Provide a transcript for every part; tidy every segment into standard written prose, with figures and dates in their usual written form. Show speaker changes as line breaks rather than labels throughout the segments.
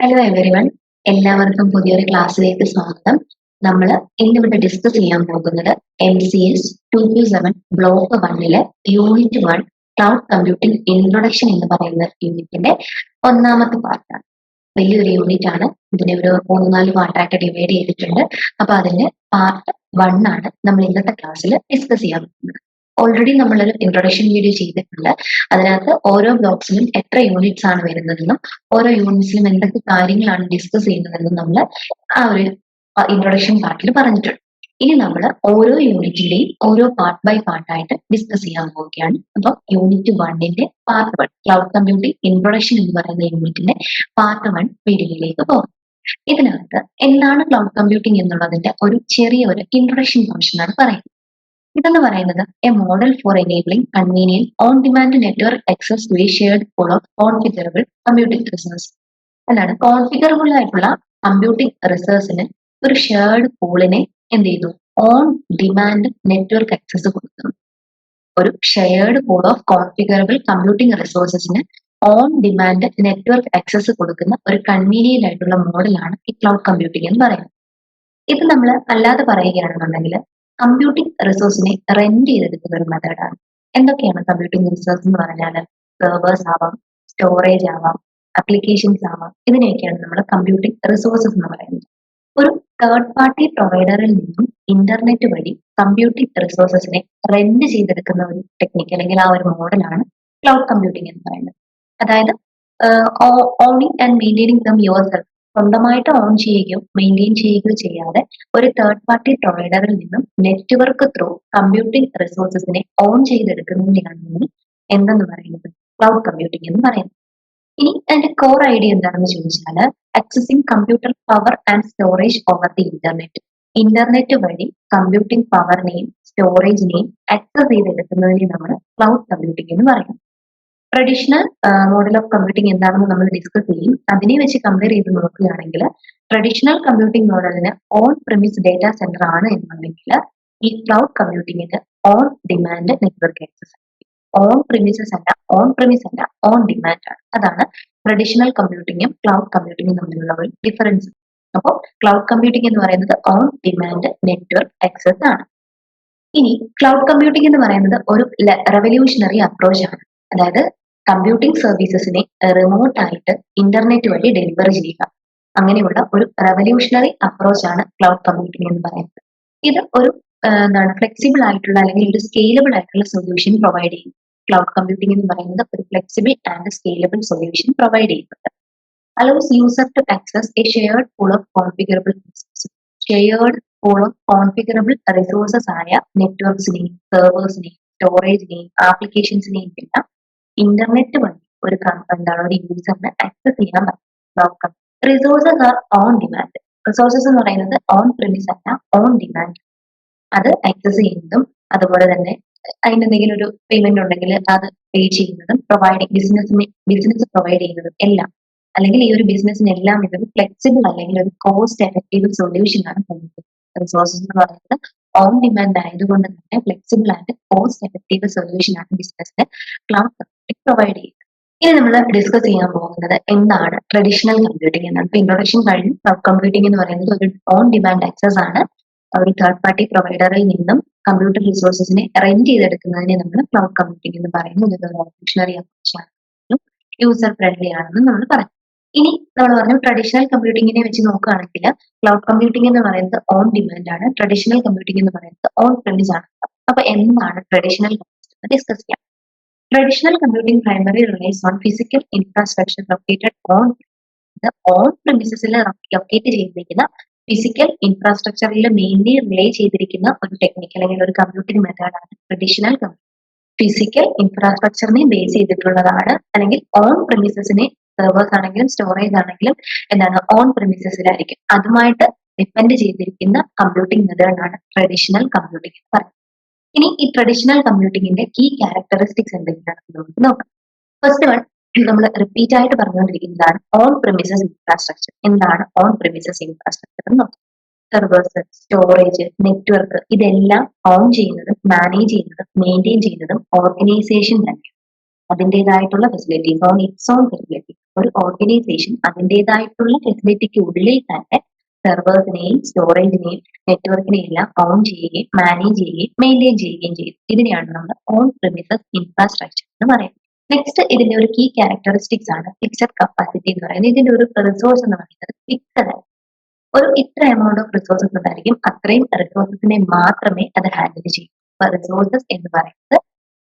Hello everyone, എല്ലാവർക്കും പുതിയൊരു ക്ലാസ്സിലേക്ക് സ്വാഗതം. നമ്മൾ ഇന്നിവിടെ ഡിസ്കസ് ചെയ്യാൻ പോകുന്നത് MCS 2Q7 block 1 unit 1 cloud computing introduction എന്ന് പറയുന്ന യൂണിറ്റിന്റെ ഒന്നാമത്തെ പാർട്ടാണ്. വലിയൊരു യൂണിറ്റ് ആണ്. ഇതിനെ ഒരു 3-4 പാർട്ടായിട്ട് ഡിവൈഡ് ചെയ്തിട്ടുണ്ട്. അപ്പൊ അതിന്റെ പാർട്ട് 1 ആണ് നമ്മൾ ഇന്നത്തെ ക്ലാസ്സിൽ ഡിസ്കസ് ചെയ്യാൻ പോകുന്നത്. ഓൾറെഡി നമ്മളൊരു ഇൻട്രൊഡക്ഷൻ വീഡിയോ ചെയ്തിട്ടുണ്ട്. അതിനകത്ത് ഓരോ ബ്ലോക്സിലും എത്ര യൂണിറ്റ്സ് ആണ് വരുന്നതെന്നും ഓരോ യൂണിറ്റ്സിലും എന്തൊക്കെ കാര്യങ്ങളാണ് ഡിസ്കസ് ചെയ്യുന്നതെന്നും നമ്മൾ ആ ഒരു ഇൻട്രൊഡക്ഷൻ പാർട്ടിൽ പറഞ്ഞിട്ടുണ്ട്. ഇനി നമ്മൾ ഓരോ യൂണിറ്റിന്റെയും ഓരോ പാർട്ട് ബൈ പാർട്ടായിട്ട് ഡിസ്കസ് ചെയ്യാൻ പോവുകയാണ്. അപ്പൊ unit 1 part 1 cloud computing introduction എന്ന് പറയുന്ന യൂണിറ്റിന്റെ പാർട്ട് 1 വീഡിയോയിലേക്ക് പോകും. ഇതിനകത്ത് എന്താണ് ക്ലൗഡ് കമ്പ്യൂട്ടിംഗ് എന്നുള്ളതിന്റെ ഒരു ചെറിയ ഇൻട്രൊഡക്ഷൻ പോർഷൻ ആണ് പറയുന്നത്. ഇതെന്ന് പറയുന്നത് a model for enabling convenient on demand network access to a shared pool of configurable computing resource. എന്താണ് കോൺഫിഗറബിൾ ആയിട്ടുള്ള കമ്പ്യൂട്ടിംഗ് റിസോഴ്സിന് ഒരു ഷെയർഡ് പൂളിനെ എന്ത് ചെയ്തു? ഓൺ ഡിമാൻഡ് നെറ്റ്വർക്ക് ആക്സസ് കൊടുക്കുന്നു. ഒരു shared pool of configurable computing റിസോഴ്സസിന് ഓൺ ഡിമാൻഡ് നെറ്റ്വർക്ക് ആക്സസ് കൊടുക്കുന്ന ഒരു കൺവീനിയന്റ് ആയിട്ടുള്ള മോഡലാണ് ഈ ക്ലൗഡ് കമ്പ്യൂട്ടിംഗ് എന്ന് പറയുന്നത്. ഇത് നമ്മൾ അല്ലാതെ പറയുകയാണെന്നുണ്ടെങ്കിൽ കമ്പ്യൂട്ടിംഗ് റിസോഴ്സിനെ റെന്റ് ചെയ്തെടുക്കുന്ന ഒരു മെത്തേഡാണ്. എന്തൊക്കെയാണ് കമ്പ്യൂട്ടിംഗ് റിസോഴ്സ് എന്ന് പറഞ്ഞാൽ? സെർവേഴ്സ് ആവാം, സ്റ്റോറേജ് ആവാം, ആപ്ലിക്കേഷൻസ് ആവാം. ഇതിനെയൊക്കെയാണ് നമ്മൾ കമ്പ്യൂട്ടിംഗ് റിസോഴ്സസ് എന്ന് പറയുന്നത്. ഒരു തേർഡ് പാർട്ടി പ്രൊവൈഡറിൽ നിന്നും ഇന്റർനെറ്റ് വഴി കമ്പ്യൂട്ടിംഗ് റിസോഴ്സസിനെ റെന്റ് ചെയ്തെടുക്കുന്ന ഒരു ടെക്നിക്ക് അല്ലെങ്കിൽ ആ ഒരു മോഡലാണ് ക്ലൗഡ് കമ്പ്യൂട്ടിംഗ് എന്ന് പറയുന്നത്. അതായത് owning and maintaining dum your self, സ്വന്തമായിട്ട് ഓൺ ചെയ്യുകയോ മെയിൻറ്റെയിൻ ചെയ്യുകയോ ചെയ്യാതെ ഒരു തേർഡ് പാർട്ടി പ്രൊവൈഡറിൽ നിന്നും നെറ്റ്വർക്ക് ത്രൂ കമ്പ്യൂട്ടിംഗ് റിസോഴ്സസിനെ ഓൺ ചെയ്തെടുക്കുന്നതിനാണ് എന്തെന്ന് പറയുന്നത് ക്ലൗഡ് കമ്പ്യൂട്ടിംഗ് എന്ന് പറയുന്നത്. ഇനി അതിന്റെ കോർ ഐഡിയ എന്താണെന്ന് ചോദിച്ചാൽ accessing computer power and storage over the internet. Internet വഴി കമ്പ്യൂട്ടിംഗ് പവറിനെയും സ്റ്റോറേജിനെയും ആക്സസ് ചെയ്തെടുക്കുന്നതിനെ നമ്മൾ ക്ലൗഡ് കമ്പ്യൂട്ടിംഗ് എന്ന് പറയുന്നത്. ട്രഡീഷണൽ മോഡൽ ഓഫ് കമ്പ്യൂട്ടിംഗ് എന്താണെന്ന് നമ്മൾ ഡിസ്കസ് ചെയ്യും. അതിനെ വെച്ച് കമ്പയർ ചെയ്ത് നോക്കുകയാണെങ്കിൽ ട്രഡീഷണൽ കമ്പ്യൂട്ടിംഗ് മോഡലിന് ഓൺ പ്രിമിസ് ഡേറ്റാ സെന്റർ ആണ് എന്നുണ്ടെങ്കിൽ ഈ ക്ലൗഡ് കമ്പ്യൂട്ടിംഗിന് on demand network access. On premises അല്ല, ഓൺ ഡിമാൻഡ് ആണ്. അതാണ് ട്രഡീഷണൽ കമ്പ്യൂട്ടിംഗും ക്ലൗഡ് കമ്പ്യൂട്ടിംഗും തമ്മിലുള്ള ഒരു ഡിഫറൻസ്. അപ്പോൾ ക്ലൗഡ് കമ്പ്യൂട്ടിംഗ് എന്ന് പറയുന്നത് ഓൺ ഡിമാൻഡ് നെറ്റ്വർക്ക് ആക്സസ് ആണ്. ഇനി ക്ലൗഡ് കമ്പ്യൂട്ടിംഗ് എന്ന് പറയുന്നത് ഒരു റെവല്യൂഷണറി അപ്രോച്ച് ആണ്. അതായത് കമ്പ്യൂട്ടിംഗ് സർവീസസിനെ റിമോട്ട് ആയിട്ട് ഇന്റർനെറ്റ് വഴി ഡെലിവർ ചെയ്യുക. അങ്ങനെയുള്ള ഒരു റെവല്യൂഷണറി അപ്രോച്ച് ആണ് ക്ലൗഡ് കമ്പ്യൂട്ടിംഗ് എന്ന് പറയുന്നത്. ഇത് ഒരു ഫ്ലെക്സിബിൾ ആയിട്ടുള്ള അല്ലെങ്കിൽ ഒരു സ്കെയിലബിൾ ആയിട്ടുള്ള സൊല്യൂഷൻ പ്രൊവൈഡ് ചെയ്യും. ക്ലൗഡ് കമ്പ്യൂട്ടിംഗ് എന്ന് പറയുന്നത് ഒരു flexible and scalable solution provide ചെയ്യുന്നുണ്ട്. Allows user to access a shared pool of configurable resources. Shared pool of configurable resources ആയ നെറ്റ്വർക്ക്സിനെയും സെർവേഴ്സിനെയും സ്റ്റോറേജിനെയും ആപ്ലിക്കേഷൻസിനെയും എല്ലാം ഇന്റർനെറ്റ് വഴി ഒരു യൂസറിന് ആക്സസ് ചെയ്യാൻ പറ്റും. Resources R on demand. Resources എന്ന് പറയുന്നത് ഓൺ പ്രിമിസ് അല്ല, ഓൺ ഡിമാൻഡ്. അത് ആക്സസ് ചെയ്യുന്നതും അതുപോലെ തന്നെ അതിന് എന്തെങ്കിലും ഒരു പേയ്മെന്റ് ഉണ്ടെങ്കിൽ അത് പേ ചെയ്യുന്നതും ബിസിനസ് പ്രൊവൈഡ് ചെയ്യുന്നതും എല്ലാം, അല്ലെങ്കിൽ ഈ ഒരു ബിസിനസ്സിനെല്ലാം ഇതൊരു ഫ്ലെക്സിബിൾ അല്ലെങ്കിൽ ഒരു കോസ്റ്റ് എഫക്റ്റീവ് സൊല്യൂഷൻ ആണ്. റിസോഴ്സസ് എന്ന് പറയുന്നത് ഓൺ ഡിമാൻഡ് ആയതുകൊണ്ട് തന്നെ flexible and cost effective solution ആണ് ബിസിനസ്സിന് ക്ലൗഡ് കമ്പ്യൂട്ടിംഗ് പ്രൊവൈഡ് ചെയ്യുന്നത്. ഇനി നമ്മൾ ഡിസ്കസ് ചെയ്യാൻ പോകുന്നത് എന്താണ് ട്രഡീഷണൽ കമ്പ്യൂട്ടിംഗ് എന്നാണ്. ഇപ്പൊ ഇൻട്രൊഡക്ഷൻ കഴിഞ്ഞ് ക്ലൗഡ് കമ്പ്യൂട്ടിംഗ് എന്ന് പറയുന്നത് ഒരു ഓൺ ഡിമാൻഡ് ആക്സസ് ആണ്. ഒരു തേർഡ് പാർട്ടി പ്രൊവൈഡറിൽ നിന്നും കമ്പ്യൂട്ടർ റിസോഴ്സസിനെ റെന്റ് ചെയ്തെടുക്കുന്നതിനെ നമ്മൾ ക്ലൗഡ് കമ്പ്യൂട്ടിംഗ് എന്ന് പറയുന്നത്. ഒരു റെവല്യൂഷണറി അപ്രോച്ച് ആണെന്നും യൂസർ ഫ്രണ്ട്ലി ആണെന്നും നമ്മൾ പറയും. ഇനി നമ്മൾ പറഞ്ഞു ട്രഡീഷണൽ കമ്പ്യൂട്ടിങ്ങിനെ വെച്ച് നോക്കുകയാണെങ്കിൽ ക്ലൗഡ് കമ്പ്യൂട്ടിംഗ് എന്ന് പറയുന്നത് ഓൺ ഡിമാൻഡ് ആണ്, ട്രഡീഷണൽ കമ്പ്യൂട്ടിംഗ് എന്ന് പറയുന്നത് ഓൺ പ്രിമിസ് ആണ്. അപ്പൊ എന്താണ് ട്രഡീഷണൽ കമ്പ്യൂട്ടിംഗ് ഡിസ്കസ് ചെയ്യാം. Traditional computing primary relies on physical infrastructure located on പ്രിമിസസിൽ ലൊക്കേറ്റ് ചെയ്തിരിക്കുന്ന ഫിസിക്കൽ ഇൻഫ്രാസ്ട്രക്ചറിൽ മെയിൻലി റിലേ ചെയ്തിരിക്കുന്ന ഒരു ടെക്നിക്ക് അല്ലെങ്കിൽ ഒരു കമ്പ്യൂട്ടിംഗ് മെത്തേഡാണ് ട്രഡീഷണൽ കമ്പ്യൂട്ടിംഗ്. ഫിസിക്കൽ ഇൻഫ്രാസ്ട്രക്ചറിനെ ബേസ് ചെയ്തിട്ടുള്ളതാണ്, അല്ലെങ്കിൽ ഓൺ പ്രിമിസസിനെ സെർവേഴ്സ് ആണെങ്കിലും സ്റ്റോറേജ് ആണെങ്കിലും ഓൺ പ്രിമിസസിലായിരിക്കും. അതുമായിട്ട് ഡിപ്പെൻഡ് ചെയ്തിരിക്കുന്ന കമ്പ്യൂട്ടിംഗ് മെത്തേഡാണ് ട്രഡീഷണൽ കമ്പ്യൂട്ടിംഗ് എന്ന് പറയുന്നത്. ഇനി ഈ ട്രഡീഷണൽ കമ്പ്യൂട്ടിംഗിന്റെ കീ ക്യാരക്ടറിസ്റ്റിക്സ് എന്തൊക്കെയാണെന്ന് നമുക്ക് നോക്കാം. ഫസ്റ്റ് വൺ നമ്മൾ റിപ്പീറ്റ് ആയിട്ട് പറഞ്ഞുകൊണ്ടിരിക്കുന്നതാണ് ഓൺ പ്രിമിസസ് ഇൻഫ്രാസ്ട്രക്ചർ. എന്താണ് ഓൺ പ്രിമിസസ് ഇൻഫ്രാസ്ട്രക്ചർ എന്ന് നോക്കാം. സെർവേഴ്സ്, സ്റ്റോറേജ്, നെറ്റ്വർക്ക് ഇതെല്ലാം ഓൺ ചെയ്യുന്നതും മാനേജ് ചെയ്യുന്നതും മെയിൻറ്റെയിൻ ചെയ്യുന്നതും ഓർഗനൈസേഷൻ തന്നെ അതിൻ്റെതായിട്ടുള്ള facilities on its on facilities. ഒരു ഓർഗനൈസേഷൻ അതിൻ്റെതായിട്ടുള്ള ഫെസിലിറ്റിക്ക് ഉള്ളിൽ തന്നെ സെർവേഴ്സിനെയും സ്റ്റോറേജിനെയും നെറ്റ്വർക്കിനെയും എല്ലാം ഓൺ ചെയ്യുകയും മാനേജ് ചെയ്യുകയും മെയിൻറ്റെയിൻ ചെയ്യുകയും ചെയ്യും. ഇതിനെയാണ് നമ്മൾ ഓൺ പ്രിമിസസ് ഇൻഫ്രാസ്ട്രക്ചർ എന്ന് പറയുന്നത്. നെക്സ്റ്റ് ഇതിന്റെ ഒരു കീ ക്യാരക്ടറിസ്റ്റിക്സ് ആണ് ഫിക്സഡ് കപ്പാസിറ്റി എന്ന് പറയുന്നത്. ഇതിന്റെ ഒരു റിസോഴ്സ് എന്ന് പറയുന്നത് ഫിക്സഡ് ആണ്. ഒരു ഇത്ര എമൗണ്ട് ഓഫ് റിസോഴ്സസ് ഉണ്ടായിരിക്കും, അത്രയും റിസോഴ്സസിനെ മാത്രമേ അത് ഹാൻഡിൽ ചെയ്യൂ. റിസോഴ്സസ് എന്ന് പറയുന്നത്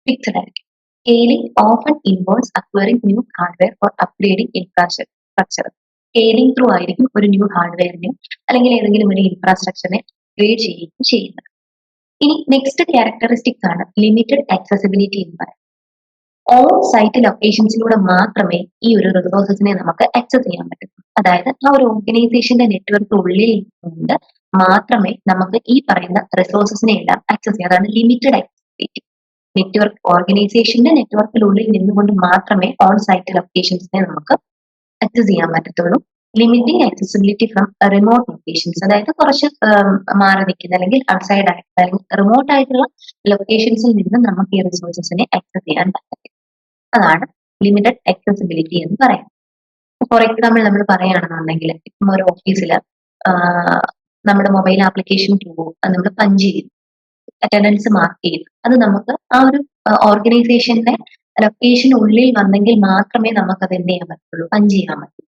ഫിക്സഡ് ആയിരിക്കും. Scaling often involves acquiring new hardware for upgrading infrastructure. Scaling through ആയിരിക്കും ഒരു ന്യൂ ഹാർഡ്വെയറിനെയും അല്ലെങ്കിൽ ഏതെങ്കിലും ഒരു ഇൻഫ്രാസ്ട്രക്ചറിനെ അപ്ഗ്രേഡ് ചെയ്യുകയും ചെയ്യുന്നത്. ഇനി നെക്സ്റ്റ് ക്യാരക്ടറിസ്റ്റിക്സ് ആണ് ലിമിറ്റഡ് ആക്സസിബിലിറ്റി എന്ന് പറയുന്നത്. ഓൺ സൈറ്റ് ലൊക്കേഷൻസിലൂടെ മാത്രമേ ഈ ഒരു റിസോഴ്സസിനെ നമുക്ക് ആക്സസ് ചെയ്യാൻ പറ്റൂ. അതായത് ആ ഒരു ഓർഗനൈസേഷന്റെ നെറ്റ്വർക്ക് ഉള്ളിൽ കൊണ്ട് മാത്രമേ നമുക്ക് ഈ പറയുന്ന റിസോഴ്സസിനെ എല്ലാം ആക്സസ് ചെയ്യാം. അതാണ് ലിമിറ്റഡ് ആക്സസിബിലിറ്റി. നെറ്റ്വർക്ക് ഓർഗനൈസേഷന്റെ നെറ്റ്വർക്കിനുള്ളിൽ നിന്നുകൊണ്ട് മാത്രമേ ഓൺ സൈറ്റ് ലൊക്കേഷൻസിനെ നമുക്ക് ആക്സസ് ചെയ്യാൻ പറ്റത്തുള്ളൂ. Limiting accessibility from remote locations, അതായത് കുറച്ച് മാറി നിൽക്കുന്ന അല്ലെങ്കിൽ ഔട്ട്സൈഡ് ആയിട്ടുള്ള അല്ലെങ്കിൽ റിമോട്ട് ആയിട്ടുള്ള ലൊക്കേഷൻസിൽ നിന്ന് നമുക്ക് ഈ റിസോഴ്സസിനെ ആക്സസ് ചെയ്യാൻ പറ്റത്തില്ല. അതാണ് ലിമിറ്റഡ് ആക്സസിബിലിറ്റി എന്ന് പറയുന്നത്. ഫോർ എക്സാമ്പിൾ നമ്മൾ പറയുകയാണെന്നുണ്ടെങ്കിൽ ഇപ്പം ഒരു ഓഫീസിൽ നമ്മുടെ മൊബൈൽ ആപ്ലിക്കേഷൻ ത്രൂ നമ്മൾ പഞ്ച് ചെയ്യും, അറ്റൻഡൻസ് മാർക്ക് ചെയ്യും. അത് നമുക്ക് ആ ഒരു ഓർഗനൈസേഷന്റെ ലൊക്കേഷൻ ഉള്ളിൽ വന്നെങ്കിൽ മാത്രമേ നമുക്ക് അത് എന്ത് ചെയ്യാൻ പറ്റുള്ളൂ, പഞ്ച് ചെയ്യാൻ പറ്റുള്ളൂ.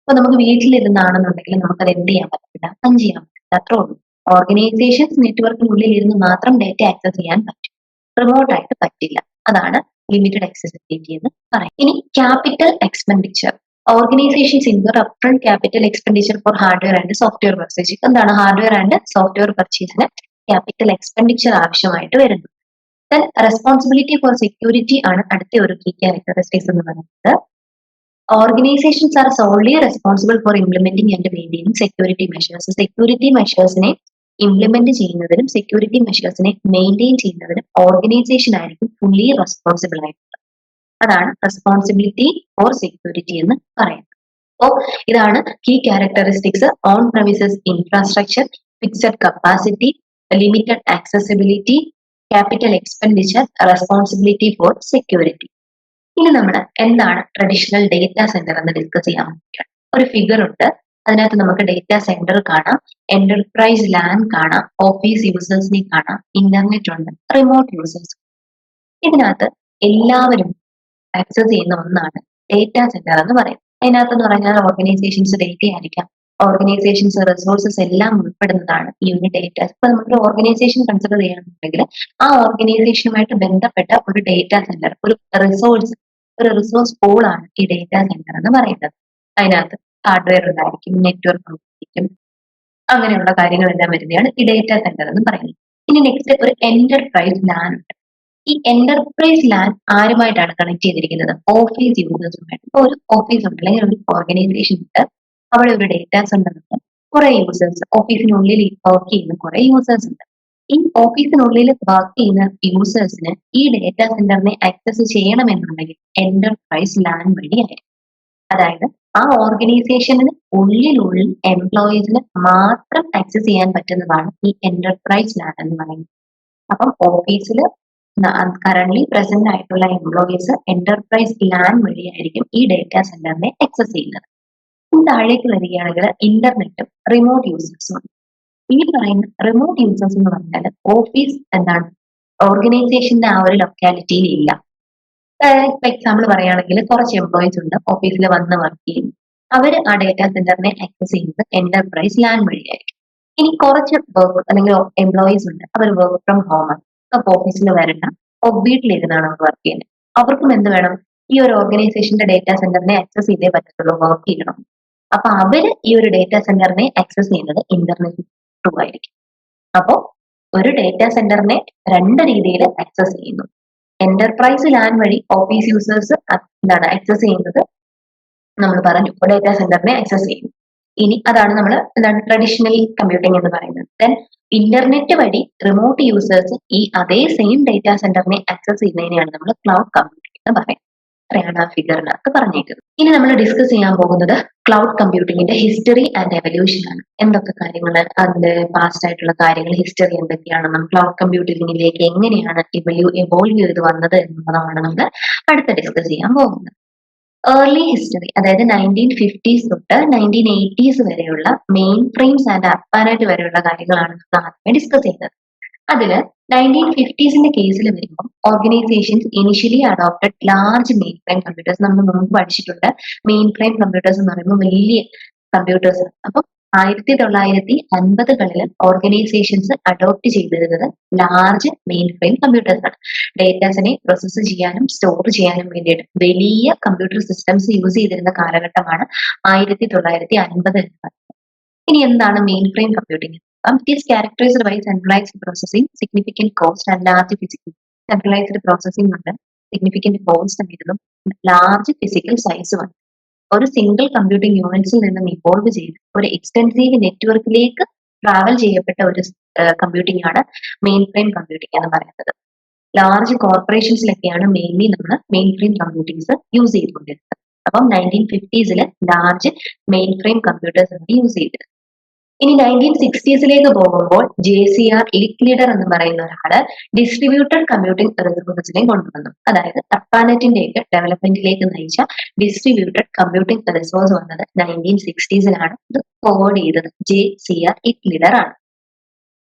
അപ്പൊ നമുക്ക് വീട്ടിലിരുന്നാണെന്നുണ്ടെങ്കിൽ നമുക്ക് അത് എന്ത് ചെയ്യാൻ പറ്റില്ല, പഞ്ച് ചെയ്യാൻ പറ്റില്ല. അത്രേ ഉള്ളൂ. ഓർഗനൈസേഷൻസ് നെറ്റ്വർക്കിനുള്ളിൽ ഇരുന്ന് മാത്രം ഡേറ്റ ആക്സസ് ചെയ്യാൻ പറ്റും, റിമോട്ട് ആയിട്ട് പറ്റില്ല. അതാണ് ലിമിറ്റഡ് ആക്സസിബിലിറ്റി എന്ന് പറയും. ഇനി capital expenditure. Organisations incur upfront capital expenditure for hardware and software purchase. എന്താണ് ഹാർഡ്വെയർ ആൻഡ് സോഫ്റ്റ്വെയർ പർച്ചേസിന് ക്യാപിറ്റൽ എക്സ്പെൻഡിച്ചർ ആവശ്യമായിട്ട് വരുന്നു. ദെൻ റെസ്പോൺസിബിലിറ്റി ഫോർ സെക്യൂരിറ്റി ആണ് അടുത്ത ഒരു കീ ക്യാരക്ടറിസ്റ്റിക്സ് എന്ന് പറയുന്നത്. Organisations are solely responsible for implementing and maintaining security measures. Security മെഷേഴ്സിനെ ഇംപ്ലിമെന്റ് ചെയ്യുന്നതിനും സെക്യൂരിറ്റി മെഷേഴ്സിനെ മെയിൻറ്റെയിൻ ചെയ്യുന്നതിനും ഓർഗനൈസേഷൻ ആയിരിക്കും ഫുള്ളി റെസ്പോൺസിബിൾ ആയിട്ടുള്ളത്. അതാണ് റെസ്പോൺസിബിലിറ്റി ഫോർ സെക്യൂരിറ്റി എന്ന് പറയുന്നത്. അപ്പോൾ ഇതാണ് key characteristics: on premises infrastructure, fixed capacity, limited accessibility, capital expenditure, responsibility for security. ഇനി നമ്മൾ എന്താണ് ട്രഡീഷണൽ ഡേറ്റാ സെന്റർ എന്ന് ഡിസ്കസ് ചെയ്യാൻ പറ്റുക. ഒരു ഫിഗർ ഉണ്ട്, അതിനകത്ത് നമുക്ക് ഡേറ്റാ സെന്റർ കാണാം, എന്റർപ്രൈസ് ലാൻ കാണാം, ഓഫീസ് യൂസേഴ്സിനെ കാണാം, ഇന്റർനെറ്റ് ഉണ്ട്, റിമോട്ട് യൂസേഴ്സ്. ഇതിനകത്ത് എല്ലാവരും ആക്സസ് ചെയ്യുന്ന ഒന്നാണ് ഡേറ്റാ സെന്റർ എന്ന് പറയുന്നത്. അതിനകത്ത് എന്ന് പറഞ്ഞാൽ ഓർഗനൈസേഷൻസ് ഡേറ്റ ആയിരിക്കാം, ഓർഗനൈസേഷൻസ് റിസോഴ്സസ് എല്ലാം ഉൾപ്പെടുന്നതാണ് ഈ ഒരു ഡേറ്റ. ഇപ്പൊ നമുക്ക് ഓർഗനൈസേഷൻ കൺസിഡർ ചെയ്യുകയാണെന്നുണ്ടെങ്കിൽ ആ ഓർഗനൈസേഷനുമായിട്ട് ബന്ധപ്പെട്ട ഒരു ഡേറ്റാ സെന്റർ, ഒരു റിസോഴ്സ് പൂൾ ആണ് ഈ ഡേറ്റാ സെന്റർ എന്ന് പറയുന്നത്. അതിനകത്ത് ഹാർഡ്വെയർ ഉണ്ടായിരിക്കും, നെറ്റ്വർക്ക് ഉണ്ടായിരിക്കും, അങ്ങനെയുള്ള കാര്യങ്ങളെല്ലാം വരുന്നതാണ് ഈ ഡേറ്റാ സെന്റർ എന്ന് പറയുന്നത്. ഇനി നെക്സ്റ്റ് ഒരു എന്റർപ്രൈസ് ലാൻ ഉണ്ട്. ഈ എന്റർപ്രൈസ് ലാൻ ആരുമായിട്ടാണ് കണക്ട് ചെയ്തിരിക്കുന്നത്? ഓഫീസ് യൂസേഴ്സുമായിട്ട്. ഇപ്പൊ ഒരു ഓഫീസ് ഉണ്ട് അല്ലെങ്കിൽ ഒരു ഓർഗനൈസേഷൻ ഉണ്ട്, അവിടെ ഒരു ഡേറ്റാ സെന്റർ ഉണ്ട്, കുറെ യൂസേഴ്സ്, ഓഫീസിനുള്ളിൽ വർക്ക് ചെയ്യുന്ന കുറെ യൂസേഴ്സ് ഉണ്ട്. ഈ ഓഫീസിനുള്ളിൽ വർക്ക് ചെയ്യുന്ന യൂസേഴ്സിന് ഈ ഡേറ്റാ സെന്ററിനെ ആക്സസ് ചെയ്യണമെന്നുണ്ടെങ്കിൽ എന്റർപ്രൈസ് ലാൻ വഴിയായിരിക്കും. അതായത് ആ ഓർഗനൈസേഷന് ഉള്ളിലുള്ള എംപ്ലോയീസിന് മാത്രം ആക്സസ് ചെയ്യാൻ പറ്റുന്നതാണ് ഈ എന്റർപ്രൈസ് ലാൻ എന്ന് പറയുന്നത്. അപ്പം ഓഫീസിൽ കറന്റ് പ്രസന്റ് ആയിട്ടുള്ള എംപ്ലോയീസ് എന്റർപ്രൈസ് ലാൻ വഴിയായിരിക്കും ഈ ഡേറ്റാ സെന്ററിനെ ആക്സസ് ചെയ്യുന്നത്. താഴേക്ക് വരികയാണെങ്കിൽ ഇന്റർനെറ്റും റിമോട്ട് യൂസേഴ്സും ഉണ്ട്. ഈ പറയുന്ന റിമോട്ട് യൂസേഴ്സ് എന്ന് പറഞ്ഞാൽ ഓഫീസ് എന്താണ് ഓർഗനൈസേഷന്റെ ആ ഒരു ലൊക്കാലിറ്റിയിൽ ഇല്ല. ഇപ്പൊ എക്സാമ്പിൾ പറയുകയാണെങ്കിൽ കുറച്ച് എംപ്ലോയീസ് ഉണ്ട്, ഓഫീസിൽ വന്ന് വർക്ക് ചെയ്യുന്നു. അവർ ആ ഡേറ്റാ സെന്ററിനെ ആക്സസ് ചെയ്യുന്നത് എന്റർപ്രൈസ് ലാൻ വഴിയായിരിക്കും. ഇനി കുറച്ച് വർക്ക് അല്ലെങ്കിൽ എംപ്ലോയീസ് ഉണ്ട്, അവർ വർക്ക് ഫ്രം ഹോം ആണ്, അപ്പൊ ഓഫീസിൽ വരണ്ട, വീട്ടിലിരുന്നാണ് അവർ വർക്ക് ചെയ്യുന്നത്. അവർക്കും എന്ത് വേണം? ഈ ഒരു ഓർഗനൈസേഷന്റെ ഡേറ്റാ സെന്ററിനെ ആക്സസ് ചെയ്തേ പറ്റത്തുള്ളൂ, വർക്ക് ചെയ്യണം. അപ്പൊ അവര് ഈ ഒരു ഡേറ്റാ സെന്ററിനെ ആക്സസ് ചെയ്യുന്നത് ഇന്റർനെറ്റ് ത്രൂ ആയിരിക്കും. അപ്പോൾ ഒരു ഡേറ്റാ സെന്ററിനെ രണ്ട് രീതിയിൽ ആക്സസ് ചെയ്യുന്നു. എന്റർപ്രൈസ് ലാൻ വഴി ഓഫീസ് യൂസേഴ്സ് എന്താണ് ആക്സസ് ചെയ്യുന്നത്, നമ്മൾ പറഞ്ഞു ഡേറ്റാ സെന്ററിനെ ആക്സസ് ചെയ്യുന്നു. ഇനി അതാണ് നമ്മൾ എന്താണ് ട്രഡീഷണൽ കമ്പ്യൂട്ടിംഗ് എന്ന് പറയുന്നത്. ദെൻ ഇന്റർനെറ്റ് വഴി റിമോട്ട് യൂസേഴ്സ് ഈ അതേ സെയിം ഡേറ്റാ സെന്ററിനെ ആക്സസ് ചെയ്യുന്നതിനെയാണ് നമ്മൾ ക്ലൗഡ് കമ്പ്യൂട്ടിംഗ് എന്ന് പറയുന്നത്. അത്രയാണ് ആ ഫിഗറിനകത്ത് പറഞ്ഞേക്കുന്നത്. ഇനി നമ്മൾ ഡിസ്കസ് ചെയ്യാൻ പോകുന്നത് ക്ലൗഡ് കമ്പ്യൂട്ടിംഗിന്റെ ഹിസ്റ്ററി ആൻഡ് എവല്യൂഷൻ ആണ്. എന്തൊക്കെ കാര്യങ്ങൾ, അതിന്റെ പാസ്റ്റ് ആയിട്ടുള്ള കാര്യങ്ങൾ, ഹിസ്റ്ററി എന്തൊക്കെയാണെന്നും ക്ലൗഡ് കമ്പ്യൂട്ടിംഗിലേക്ക് എങ്ങനെയാണ് എവോൾവ് ചെയ്ത് വന്നത് എന്നുള്ളതാണ് നമ്മൾ അടുത്ത ഡിസ്കസ് ചെയ്യാൻ പോകുന്നത്. ഏർലി ഹിസ്റ്ററി, അതായത് 1950s തൊട്ട് 1980s വരെയുള്ള മെയിൻ ഫ്രെയിംസ് ആൻഡ് അപ്പാനറ്റ് വരെയുള്ള കാര്യങ്ങളാണ് നമ്മൾ ആദ്യമേ ഡിസ്കസ് ചെയ്തത്. അതില് 1950സിന്റെ കേസിൽ വരുമ്പോൾ organisations initially adopted large main frame computers. നമ്മൾ മുമ്പ് പഠിച്ചിട്ടുണ്ട്, മെയിൻ ഫ്രെയിം കമ്പ്യൂട്ടേഴ്സ് എന്ന് പറയുമ്പോൾ വലിയ കമ്പ്യൂട്ടേഴ്സ്. അപ്പം 1950കളിൽ ഓർഗനൈസേഷൻസ് അഡോപ്റ്റ് ചെയ്തിരുന്നത് ലാർജ് മെയിൻ ഫ്രെയിം കമ്പ്യൂട്ടേഴ്സ് ആണ്. ഡേറ്റാസിനെ പ്രോസസ്സ് ചെയ്യാനും സ്റ്റോർ ചെയ്യാനും വേണ്ടിയിട്ട് വലിയ കമ്പ്യൂട്ടർ സിസ്റ്റംസ് യൂസ് ചെയ്തിരുന്ന കാലഘട്ടമാണ് 1950 എന്ന് പറയുന്നത്. ഇനി എന്താണ് main frame computing? It is characterized by centralized processing, significant cost and large physical. Centralized processing ഉണ്ട്, significant cost ആയിരുന്നു, ലാർജ് ഫിസിക്കൽ സൈസും ആണ്. ഒരു സിംഗിൾ കമ്പ്യൂട്ടിംഗ് യൂണിറ്റ്സിൽ നിന്നും ഇവോൾവ് ചെയ്ത് ഒരു എക്സ്റ്റൻസീവ് നെറ്റ്വർക്കിലേക്ക് ട്രാവൽ ചെയ്യപ്പെട്ട ഒരു കമ്പ്യൂട്ടിംഗ് ആണ് മെയിൻ ഫ്രെയിം കമ്പ്യൂട്ടിംഗ് എന്ന് പറയുന്നത്. ലാർജ് കോർപ്പറേഷൻസിലൊക്കെയാണ് മെയിൻലി നമ്മൾ മെയിൻ ഫ്രെയിം കമ്പ്യൂട്ടിങ്സ് യൂസ് ചെയ്തുകൊണ്ടിരുന്നത്. അപ്പം 1950സിൽ ലാർജ് മെയിൻ ഫ്രെയിം കമ്പ്യൂട്ടേഴ്സ് ആണ് യൂസ് ചെയ്തത്. ഇനി 1960സിലേക്ക് പോകുമ്പോൾ JCR ലിക്ലീഡർ എന്ന് പറയുന്ന ഒരാള് ഡിസ്ട്രിബ്യൂട്ടഡ് കമ്പ്യൂട്ടിംഗ് റിസോഴ്സിനെ കൊണ്ടുവന്നു. അതായത് അപ്പാനെറ്റിന്റെയൊക്കെ ഡെവലപ്മെന്റിലേക്ക് നയിച്ച ഡിസ്ട്രിബ്യൂട്ടഡ് കമ്പ്യൂട്ടിംഗ് റിസോഴ്സ് വന്നത് 1960സിലാണ്. ഇത് ഫോർവേഡ് ചെയ്തത് JCR ലിക്ലീഡർ ആണ്.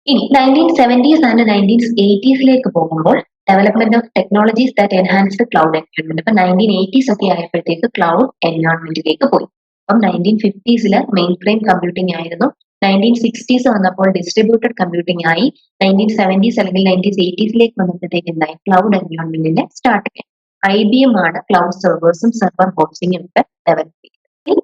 ഇനി 1970s ആൻഡ് 1980സിലേക്ക് പോകുമ്പോൾ development of technologies that enhanced cloud environment. ഇപ്പൊ 1980s ഒക്കെ ആയപ്പോഴത്തേക്ക് ക്ലൗഡ് എൻവയോൺമെന്റിലേക്ക് പോയി. അപ്പം 1950സില് മെയിൻ ഫ്രെയിം കമ്പ്യൂട്ടിംഗ് ആയിരുന്നു. 1960s വന്നപ്പോൾ ഡിസ്ട്രിബ്യൂട്ടഡ് കമ്പ്യൂട്ടിംഗ് ആയി. 1970s അല്ലെങ്കിൽ 1980സിലേക്ക് വന്നപ്പോഴത്തേക്ക് എന്തായി? ക്ലൗഡ് എൻവയോൺമെന്റിന്റെ സ്റ്റാർട്ടിങ്. IBM ആണ് ക്ലൗഡ് സെർവേഴ്സും സെർവർ ഹോസ്റ്റിംഗും ഒക്കെ ഡെവലപ്പ് ചെയ്തത്.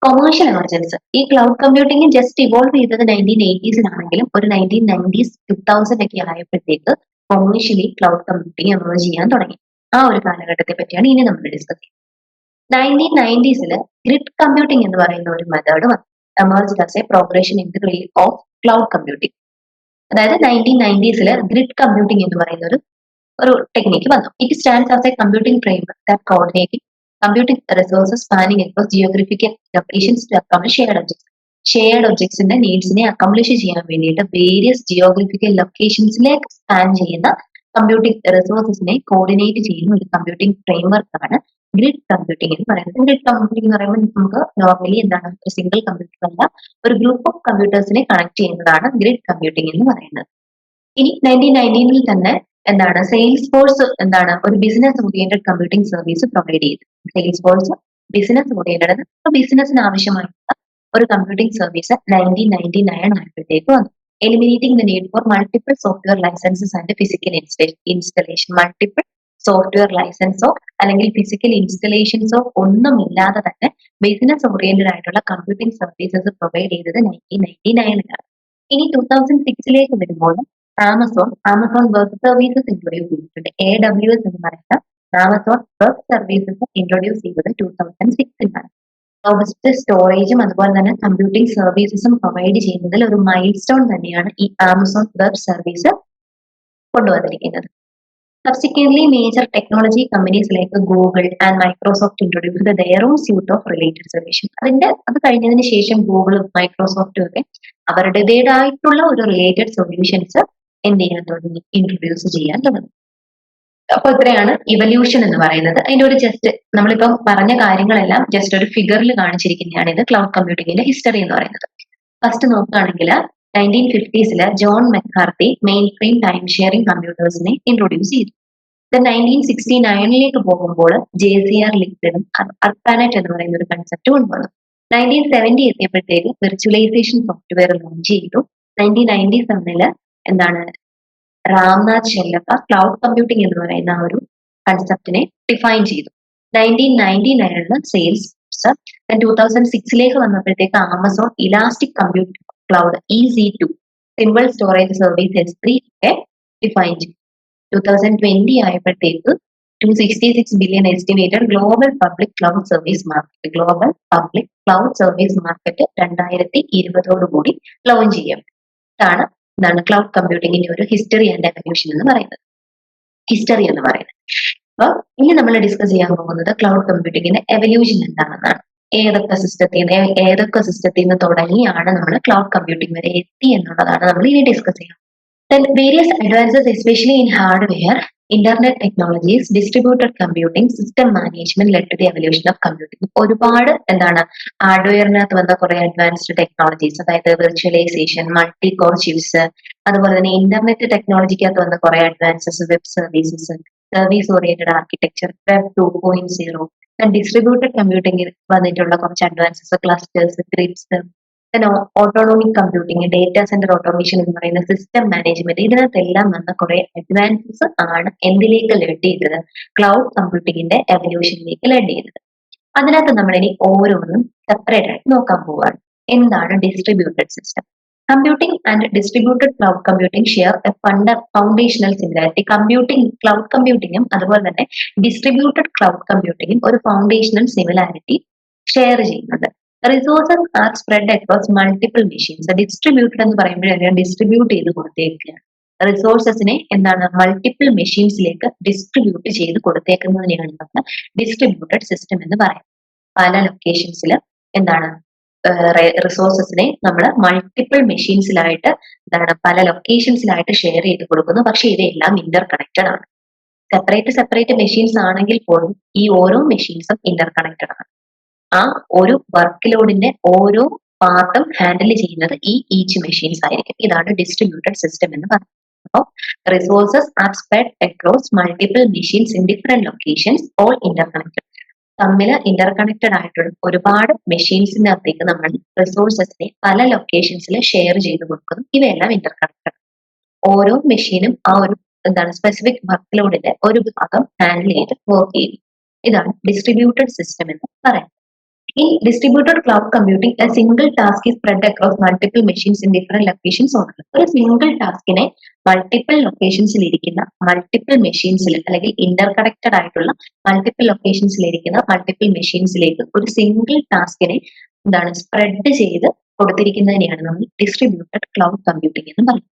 കൊമേഴ്ഷ്യൽ എമർജൻസ്, ഈ ക്ലൗഡ് കമ്പ്യൂട്ടിംഗ് ജസ്റ്റ് ഇവോൾവ് ചെയ്തത് 1980സിലാണെങ്കിലും ഒരു 1990s 2000 ഒക്കെ ആയപ്പോഴത്തേക്ക് കൊമേഴ്ഷ്യലി ക്ലൗഡ് കമ്പ്യൂട്ടിംഗ് എമർജ് ചെയ്യാൻ തുടങ്ങി. ആ ഒരു കാലഘട്ടത്തെ പറ്റിയാണ് ഇനി നമ്മൾ ഡിസ്കസ് ചെയ്യുന്നത്. 1990സില് ഗ്രിഡ് കമ്പ്യൂട്ടിംഗ് എന്ന് പറയുന്ന ഒരു മെത്തേഡ് വന്നു. Emerged as a progression in the field of cloud computing. അതായത് 1990സില് ഗ്രിഡ് കമ്പ്യൂട്ടിംഗ് എന്ന് പറയുന്ന ഒരു ടെക്നിക്ക് വന്നു. It stands as a computing framework that coordinating computing resources spanning across geographical locations to accomplish shared objects. Shared ഒബ്ജക്ട്സിന്റെ നീഡ്സിനെ accomplish ചെയ്യാൻ വേണ്ടിയിട്ട് വേരിയസ് ജിയോഗ്രഫിക്കൽ ലൊക്കേഷൻസിലേക്ക് സ്പാൻ ചെയ്യുന്ന കമ്പ്യൂട്ടിംഗ് റിസോഴ്സസിനെ കോർഡിനേറ്റ് ചെയ്യുന്ന ഒരു കമ്പ്യൂട്ടിംഗ് ഫ്രെയിംവർക്കാണ് ഗ്രിഡ് കമ്പ്യൂട്ടിംഗ് എന്ന് പറയുന്നത്. ഗ്രിഡ് കമ്പ്യൂട്ടിംഗ് എന്ന് പറയുമ്പോൾ നമുക്ക് നോർമലി എന്താണ്, ഒരു സിംഗിൾ കമ്പ്യൂട്ടർ അല്ല, ഒരു ഗ്രൂപ്പ് ഓഫ് കമ്പ്യൂട്ടേഴ്സിനെ കണക്ട് ചെയ്യുന്നതാണ് ഗ്രിഡ് കമ്പ്യൂട്ടിംഗ് എന്ന് പറയുന്നത്. ഇനി 1919 തന്നെ എന്താണ്, സെയിൽസ് ഫോഴ്സ് എന്താണ്, ഒരു business oriented computing service provide ചെയ്തു. സെയിൽസ് ഫോഴ്സ് ബിസിനസ് ഓറിയന്റഡ്, ബിസിനസിന് ആവശ്യമായിട്ടുള്ള ഒരു കമ്പ്യൂട്ടിംഗ് സർവീസ് 1999 ആയപ്പോഴത്തേക്ക് വന്നു. Eliminating the need for multiple software licences and physical installation. Multiple software ലൈസൻസോ അല്ലെങ്കിൽ ഫിസിക്കൽ ഇൻസ്റ്റലേഷൻസോ ഒന്നുമില്ലാതെ തന്നെ ബിസിനസ് ഓറിയന്റഡ് ആയിട്ടുള്ള കമ്പ്യൂട്ടിംഗ് സർവീസസ് പ്രൊവൈഡ് ചെയ്തത് 1999ലാണ്. ഇനി 2006ലേക്ക് വരുമ്പോൾ ആമസോൺ വെബ് സർവീസസ് ഇൻട്രൊഡ്യൂസ് ചെയ്തിട്ടുണ്ട്. AWS എന്ന് പറയുന്ന ആമസോൺ വെബ് സർവീസസ് ഇൻട്രൊഡ്യൂസ് ചെയ്തത് 2006ലാണ്. റോബസ്റ്റ് സ്റ്റോറേജും അതുപോലെ തന്നെ കമ്പ്യൂട്ടിംഗ് സർവീസസും പ്രൊവൈഡ് ചെയ്യുന്നതിൽ ഒരു മൈൽ സ്റ്റോൺ തന്നെയാണ് ഈ ആമസോൺ വെബ് സർവീസ് കൊണ്ടുവന്നിരിക്കുന്നത്. Subsequently, major technology companies like Google and Microsoft introduced their own suite of related solutions. അത് കഴിഞ്ഞതിന് ശേഷം ഗൂഗിളും മൈക്രോസോഫ്റ്റും ഒക്കെ അവരുടേതായിട്ടുള്ള ഒരു റിലേറ്റഡ് സൊല്യൂഷൻസ് എന്ത് ചെയ്യാൻ തുടങ്ങി, ഇൻട്രൊഡ്യൂസ് ചെയ്യാൻ തുടങ്ങി. അപ്പൊ ഇത്രയാണ് ഇവല്യൂഷൻ എന്ന് പറയുന്നത്. അതിന്റെ ഒരു ജസ്റ്റ് നമ്മളിപ്പം പറഞ്ഞ കാര്യങ്ങളെല്ലാം ജസ്റ്റ് ഒരു ഫിഗറിൽ കാണിച്ചിരിക്കുന്നതാണ് ഇത് ക്ലൗഡ് കമ്പ്യൂട്ടിംഗിന്റെ ഹിസ്റ്ററി എന്ന് പറയുന്നത്. ഫസ്റ്റ് നോക്കുകയാണെങ്കിൽ 1950സില് John McCarthy mainframe time sharing കമ്പ്യൂട്ടേഴ്സിനെ ഇൻട്രൊഡ്യൂസ് ചെയ്തു. 1969ലേക്ക് പോകുമ്പോൾ JCR ലിക്വിഡും അർപ്പാനെറ്റ് എന്ന് പറയുന്ന ഒരു കൺസെപ്റ്റ് കൊണ്ടുവന്നു. 1970 എത്തിയപ്പോഴത്തേക്ക് വിർച്വലൈസേഷൻ സോഫ്റ്റ്വെയർ ലോഞ്ച് ചെയ്തു. 1997 എന്താണ്, രാംനാഥ് ഷെല്ലപ്പ ക്ലൗഡ് കമ്പ്യൂട്ടിംഗ് എന്ന് പറയുന്ന ഒരു കൺസെപ്റ്റിനെ ഡിഫൈൻ ചെയ്തു. 1999 സെയിൽസ് 2006ലേക്ക് വന്നപ്പോഴത്തേക്ക് Amazon elastic computing cloud EC2 simple storage service S3 ഒക്കെ ഡിഫൈൻ ചെയ്തു. 2020 ആയപ്പോഴത്തേക്ക് 266 billion estimated global public cloud service market 2020 കൂടി ലോഞ്ച് ചെയ്യും. ഇതാണ് ക്ലൗഡ് കമ്പ്യൂട്ടിംഗിന്റെ ഒരു ഹിസ്റ്ററി ആൻഡ് എവല്യൂഷൻ എന്ന് പറയുന്നത്. അപ്പൊ ഇനി നമ്മൾ ഡിസ്കസ് ചെയ്യാൻ പോകുന്നത് ക്ലൗഡ് കമ്പ്യൂട്ടിംഗിന്റെ എവല്യൂഷൻ എന്താണെന്നാണ്. ഏതൊക്കെ സിസ്റ്റത്തിൽ നിന്ന് തുടങ്ങിയാണ് നമ്മൾ ക്ലൗഡ് കമ്പ്യൂട്ടിംഗ് വരെ എത്തി എന്നുള്ളതാണ് നമ്മൾ ഇനി ഡിസ്കസ് ചെയ്യുന്നത്. Then various advances, especially in hardware, internet technologies, distributed computing, system management led to the evolution of computing. ഒരുപാട് എന്താണ് ഹാർഡ്വെയറിനകത്ത് വന്ന കുറെ അഡ്വാൻസ്ഡ് ടെക്നോളജീസ്, അതായത് വിർച്വലൈസേഷൻ, മൾട്ടി കോർ ചിപ്സ്, അതുപോലെ തന്നെ ഇന്റർനെറ്റ് ടെക്നോളജിക്കകത്ത് വന്ന കുറെ advances, web services, service oriented architecture, web 2.0, distributed കമ്പ്യൂട്ടിംഗിൽ വന്നിട്ടുള്ള കുറച്ച് അഡ്വാൻസസ്, ക്ലസ്റ്റേഴ്സ്, ഗ്രിഡ്സ്, പിന്നെ autonomic computing, data centre automation എന്ന് പറയുന്ന സിസ്റ്റം മാനേജ്മെന്റ്, ഇതിനകത്തെല്ലാം വന്ന കുറെ അഡ്വാൻസസ് ആണ് എന്തിലേക്ക് ലെഡ് ചെയ്തത്? ക്ലൗഡ് കമ്പ്യൂട്ടിംഗിന്റെ എവല്യൂഷനിലേക്ക് ലെഡ് ചെയ്തത്. അതിനകത്ത് നമ്മൾ ഇനി ഓരോന്നും സെപ്പറേറ്റ് ആയിട്ട് നോക്കാൻ പോവുകയാണ്. എന്താണ് distributed system? Computing and distributed cloud computing share a foundational similarity. Computing, cloud കമ്പ്യൂട്ടിംഗും അതുപോലെ തന്നെ ഡിസ്ട്രിബ്യൂട്ടഡ് ക്ലൗഡ് കമ്പ്യൂട്ടിംഗും ഒരു ഫൗണ്ടേഷണൽ സിമിലാരിറ്റി ഷെയർ ചെയ്യുന്നുണ്ട്. Resources are spread across multiple machines. Distributed എന്ന് പറയുമ്പോഴേ ഡിസ്ട്രിബ്യൂട്ട് ചെയ്ത് കൊടുത്തേക്കുകയാണ്. റിസോഴ്സസിനെ എന്താണ് മൾട്ടിപ്പിൾ മെഷീൻസിലേക്ക് ഡിസ്ട്രിബ്യൂട്ട് ചെയ്ത് കൊടുത്തേക്കുന്നതിനെയാണ് നമ്മൾ ഡിസ്ട്രിബ്യൂട്ടഡ് സിസ്റ്റം എന്ന് പറയുന്നത്. പല ലൊക്കേഷൻസിൽ എന്താണ് റിസോഴ്സസിനെ നമ്മൾ മൾട്ടിപ്പിൾ മെഷീൻസിലായിട്ട് എന്താണ് പല ലൊക്കേഷൻസിലായിട്ട് ഷെയർ ചെയ്ത് കൊടുക്കുന്നു. പക്ഷെ ഇവയെല്ലാം ഇന്റർ കണക്റ്റഡ് ആണ്. സെപ്പറേറ്റ് മെഷീൻസ് ആണെങ്കിൽ പോലും ഈ ഓരോ മെഷീൻസും ഇന്റർ കണക്റ്റഡ് ആണ്. ആ ഒരു വർക്ക് ലോഡിന്റെ ഓരോ പാർട്ടും ഹാൻഡിൽ ചെയ്യുന്നത് ഈ ഈച്ച് മെഷീൻസ് ആയിരിക്കും. ഇതാണ് ഡിസ്ട്രിബ്യൂട്ടഡ് സിസ്റ്റം എന്ന് പറയുന്നത്. അപ്പോൾ resources are spread across multiple machines in different locations, all Inter connected. തമ്മിൽ ഇന്റർ കണക്റ്റഡ് ആയിട്ടുള്ള ഒരുപാട് മെഷീൻസിനകത്തേക്ക് നമ്മൾ റിസോഴ്സസിനെ പല ലൊക്കേഷൻസിൽ ഷെയർ ചെയ്ത് കൊടുക്കുന്നു. ഇവയെല്ലാം ഇന്റർ കണക്റ്റഡ്. ഓരോ മെഷീനും ആ ഒരു എന്താണ് സ്പെസിഫിക് വർക്ക് ലോഡിന്റെ ഒരു ഭാഗം ഹാൻഡിൽ ചെയ്ത് വർക്ക് ചെയ്യുന്നു. ഇതാണ് ഡിസ്ട്രിബ്യൂട്ടഡ് സിസ്റ്റം എന്ന് പറയുന്നത്. In distributed cloud computing, a single task is spread across multiple machines in different locations only. ഒരു സിംഗിൾ ടാസ്കിനെ മൾട്ടിപ്പിൾ ലൊക്കേഷൻസിൽ ഇരിക്കുന്ന മൾട്ടിപ്പിൾ മെഷീൻസിൽ അല്ലെങ്കിൽ ഇന്റർ കണക്റ്റഡ് ആയിട്ടുള്ള മൾട്ടിപ്പിൾ ലൊക്കേഷൻസിൽ ഇരിക്കുന്ന മൾട്ടിപ്പിൾ മെഷീൻസിലേക്ക് ഒരു സിംഗിൾ ടാസ്കിനെ എന്താണ് സ്പ്രെഡ് ചെയ്ത് കൊടുത്തിരിക്കുന്നതിനെയാണ് നമ്മൾ ഡിസ്ട്രിബ്യൂട്ടഡ് ക്ലൗഡ് കമ്പ്യൂട്ടിംഗ് എന്ന് പറയുന്നത്.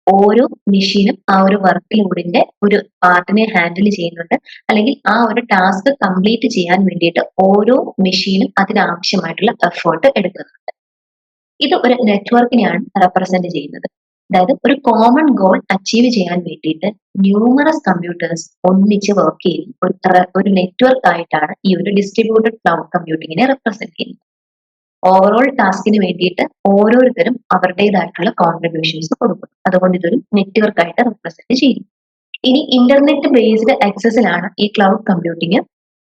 ഓരോ മെഷീനും ആ ഒരു വർക്ക് ലോഡിന്റെ ഒരു പാർട്ടിനെ ഹാൻഡിൽ ചെയ്യുന്നുണ്ട്, അല്ലെങ്കിൽ ആ ഒരു ടാസ്ക് കംപ്ലീറ്റ് ചെയ്യാൻ വേണ്ടിയിട്ട് ഓരോ മെഷീനും അതിനാവശ്യമായിട്ടുള്ള എഫേർട്ട് എടുക്കുന്നുണ്ട്. ഇത് ഒരു നെറ്റ്വർക്കിനെയാണ് റെപ്രസെന്റ് ചെയ്യുന്നത്. അതായത് ഒരു കോമൺ ഗോൾ അച്ചീവ് ചെയ്യാൻ വേണ്ടിയിട്ട് ന്യൂമറസ് കമ്പ്യൂട്ടേഴ്സ് ഒന്നിച്ച് വർക്ക് ചെയ്യുന്ന ഒരു നെറ്റ്വർക്ക് ആയിട്ടാണ് ഈ ഒരു ഡിസ്ട്രിബ്യൂട്ടഡ് ക്ലൗഡ് കമ്പ്യൂട്ടിങ്ങിനെ റെപ്രസെന്റ് ചെയ്യുന്നത്. ഓവറോൾ ടാസ്കിന് വേണ്ടിയിട്ട് ഓരോരുത്തരും അവരുടേതായിട്ടുള്ള കോൺട്രിബ്യൂഷൻസ് കൊടുക്കും. അതുകൊണ്ട് ഇതൊരു നെറ്റ്വർക്ക് ആയിട്ട് റെപ്രസെന്റ് ചെയ്യും. ഇനി ഇന്റർനെറ്റ് ബേസ്ഡ് ആക്സസിലാണ് ഈ ക്ലൗഡ് കമ്പ്യൂട്ടിംഗ്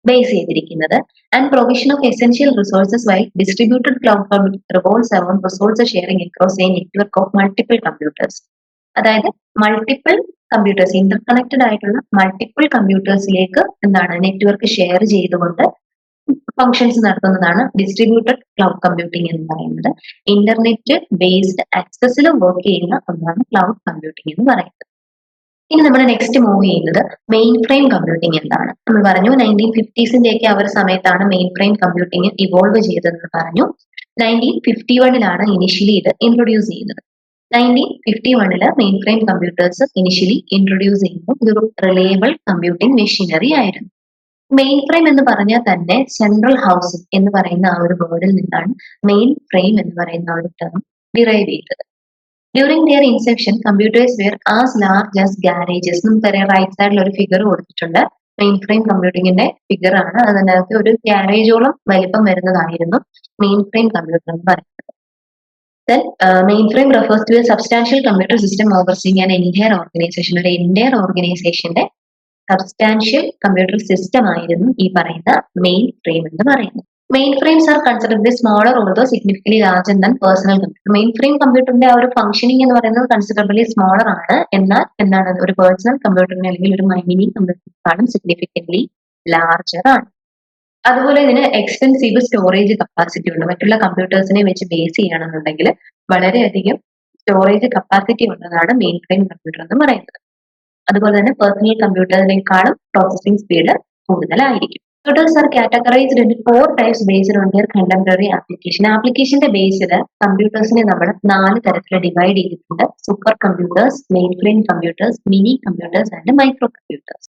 ബേസ് ചെയ്തിരിക്കുന്നത്. And provision of essential resources why distributed cloud computing revolves around resource sharing across a network of multiple computers. അതായത് മൾട്ടിപ്പിൾ കമ്പ്യൂട്ടേഴ്സ്, ഇന്റർ കണക്റ്റഡ് ആയിട്ടുള്ള മൾട്ടിപ്പിൾ കമ്പ്യൂട്ടേഴ്സിലേക്ക് എന്താണ് നെറ്റ്വർക്ക് ഷെയർ ചെയ്തുകൊണ്ട് functions നടത്തുന്നതാണ് distributed cloud computing എന്ന് പറയുന്നത്. Internet based ആക്സസിൽ work ചെയ്യുന്ന ഒന്നാണ് ക്ലൗഡ് കമ്പ്യൂട്ടിംഗ് എന്ന് പറയുന്നത്. ഇനി നമ്മൾ നെക്സ്റ്റ് മൂവ് ചെയ്യുന്നത് മെയിൻ ഫ്രെയിം കമ്പ്യൂട്ടിംഗ് എന്താണ്. നമ്മൾ പറഞ്ഞു 1950s ഒക്കെ ആ ഒരു സമയത്താണ് മെയിൻ ഫ്രെയിം കമ്പ്യൂട്ടിംഗ് ഇവോൾവ് ചെയ്തതെന്ന് പറഞ്ഞു. 1951 ഇനിഷ്യലി ഇത് ഇൻട്രൊഡ്യൂസ് ചെയ്യുന്നത്. 1951 main frame computers initially introduce ചെയ്യുമ്പോൾ ഇതൊരു റിലയബിൾ കമ്പ്യൂട്ടിംഗ് മെഷീനറി ആയിരുന്നു. മെയിൻ ഫ്രെയിം എന്ന് പറഞ്ഞാൽ തന്നെ സെൻട്രൽ ഹൗസ് എന്ന് പറയുന്ന ആ ഒരു വേർഡിൽ നിന്നാണ് മെയിൻ ഫ്രെയിം എന്ന് പറയുന്ന ആ ഒരു ടേം ഡിറൈവ് ചെയ്തത്. During their inception computers were as large as garages. നമുക്കറിയാം റൈറ്റ് സൈഡിൽ ഒരു ഫിഗർ കൊടുത്തിട്ടുണ്ട്. മെയിൻ ഫ്രെയിം കമ്പ്യൂട്ടിങ്ങിന്റെ ഫിഗർ ആണ്. അതിനകത്ത് ഒരു ഗാരേജോളം വലിപ്പം വരുന്നതായിരുന്നു മെയിൻ ഫ്രെയിം കമ്പ്യൂട്ടർ എന്ന് പറയുന്നത്. Then mainframe refers to a substantial computer system overseeing an entire organization. ഒരു entire organizationന്റെ സബ്സ്റ്റാൻഷ്യൽ കമ്പ്യൂട്ടർ സിസ്റ്റം ആയിരുന്നു ഈ പറയുന്ന മെയിൻ ഫ്രെയിം എന്ന് പറയുന്നത്. Mainframes are considered the smaller although significantly larger than personal computer. Mainframe കമ്പ്യൂട്ടറിന്റെ ആ ഒരു ഫംഗ്ഷനിങ് എന്ന് പറയുന്നത് കൺസിഡറബിളി സ്മോളർ ആണ്. എന്നാൽ എന്താണ് ഒരു പേഴ്സണൽ കമ്പ്യൂട്ടറിന് അല്ലെങ്കിൽ ഒരു മിനി കമ്പ്യൂട്ടറിനെക്കാളും സിഗ്നിഫിക്കന്റ്ലി ലാർജർ ആണ്. അതുപോലെ ഇതിന് എക്സ്റ്റെൻസീവ് സ്റ്റോറേജ് കപ്പാസിറ്റി ഉണ്ട്. മറ്റുള്ള കമ്പ്യൂട്ടേഴ്സിനെ വെച്ച് ബേസ് ചെയ്യുകയാണെന്നുണ്ടെങ്കിൽ വളരെയധികം സ്റ്റോറേജ് കപ്പാസിറ്റി ഉള്ളതാണ് മെയിൻ ഫ്രെയിം കമ്പ്യൂട്ടർ എന്ന് പറയുന്നത്. അതുപോലെ തന്നെ പേഴ്സണൽ കമ്പ്യൂട്ടറിനേക്കാളും പ്രോസസിംഗ് സ്പീഡ് കൂടുതലായിരിക്കും. Computers are categorised in 4 types based on their contemporary application. ആപ്ലിക്കേഷന്റെ ബേസിൽ കമ്പ്യൂട്ടേഴ്സിനെ നമ്മൾ 4 തരത്തിൽ ഡിവൈഡ് ചെയ്തിട്ടുണ്ട്. Supercomputers, mainframe computers, minicomputers and microcomputers.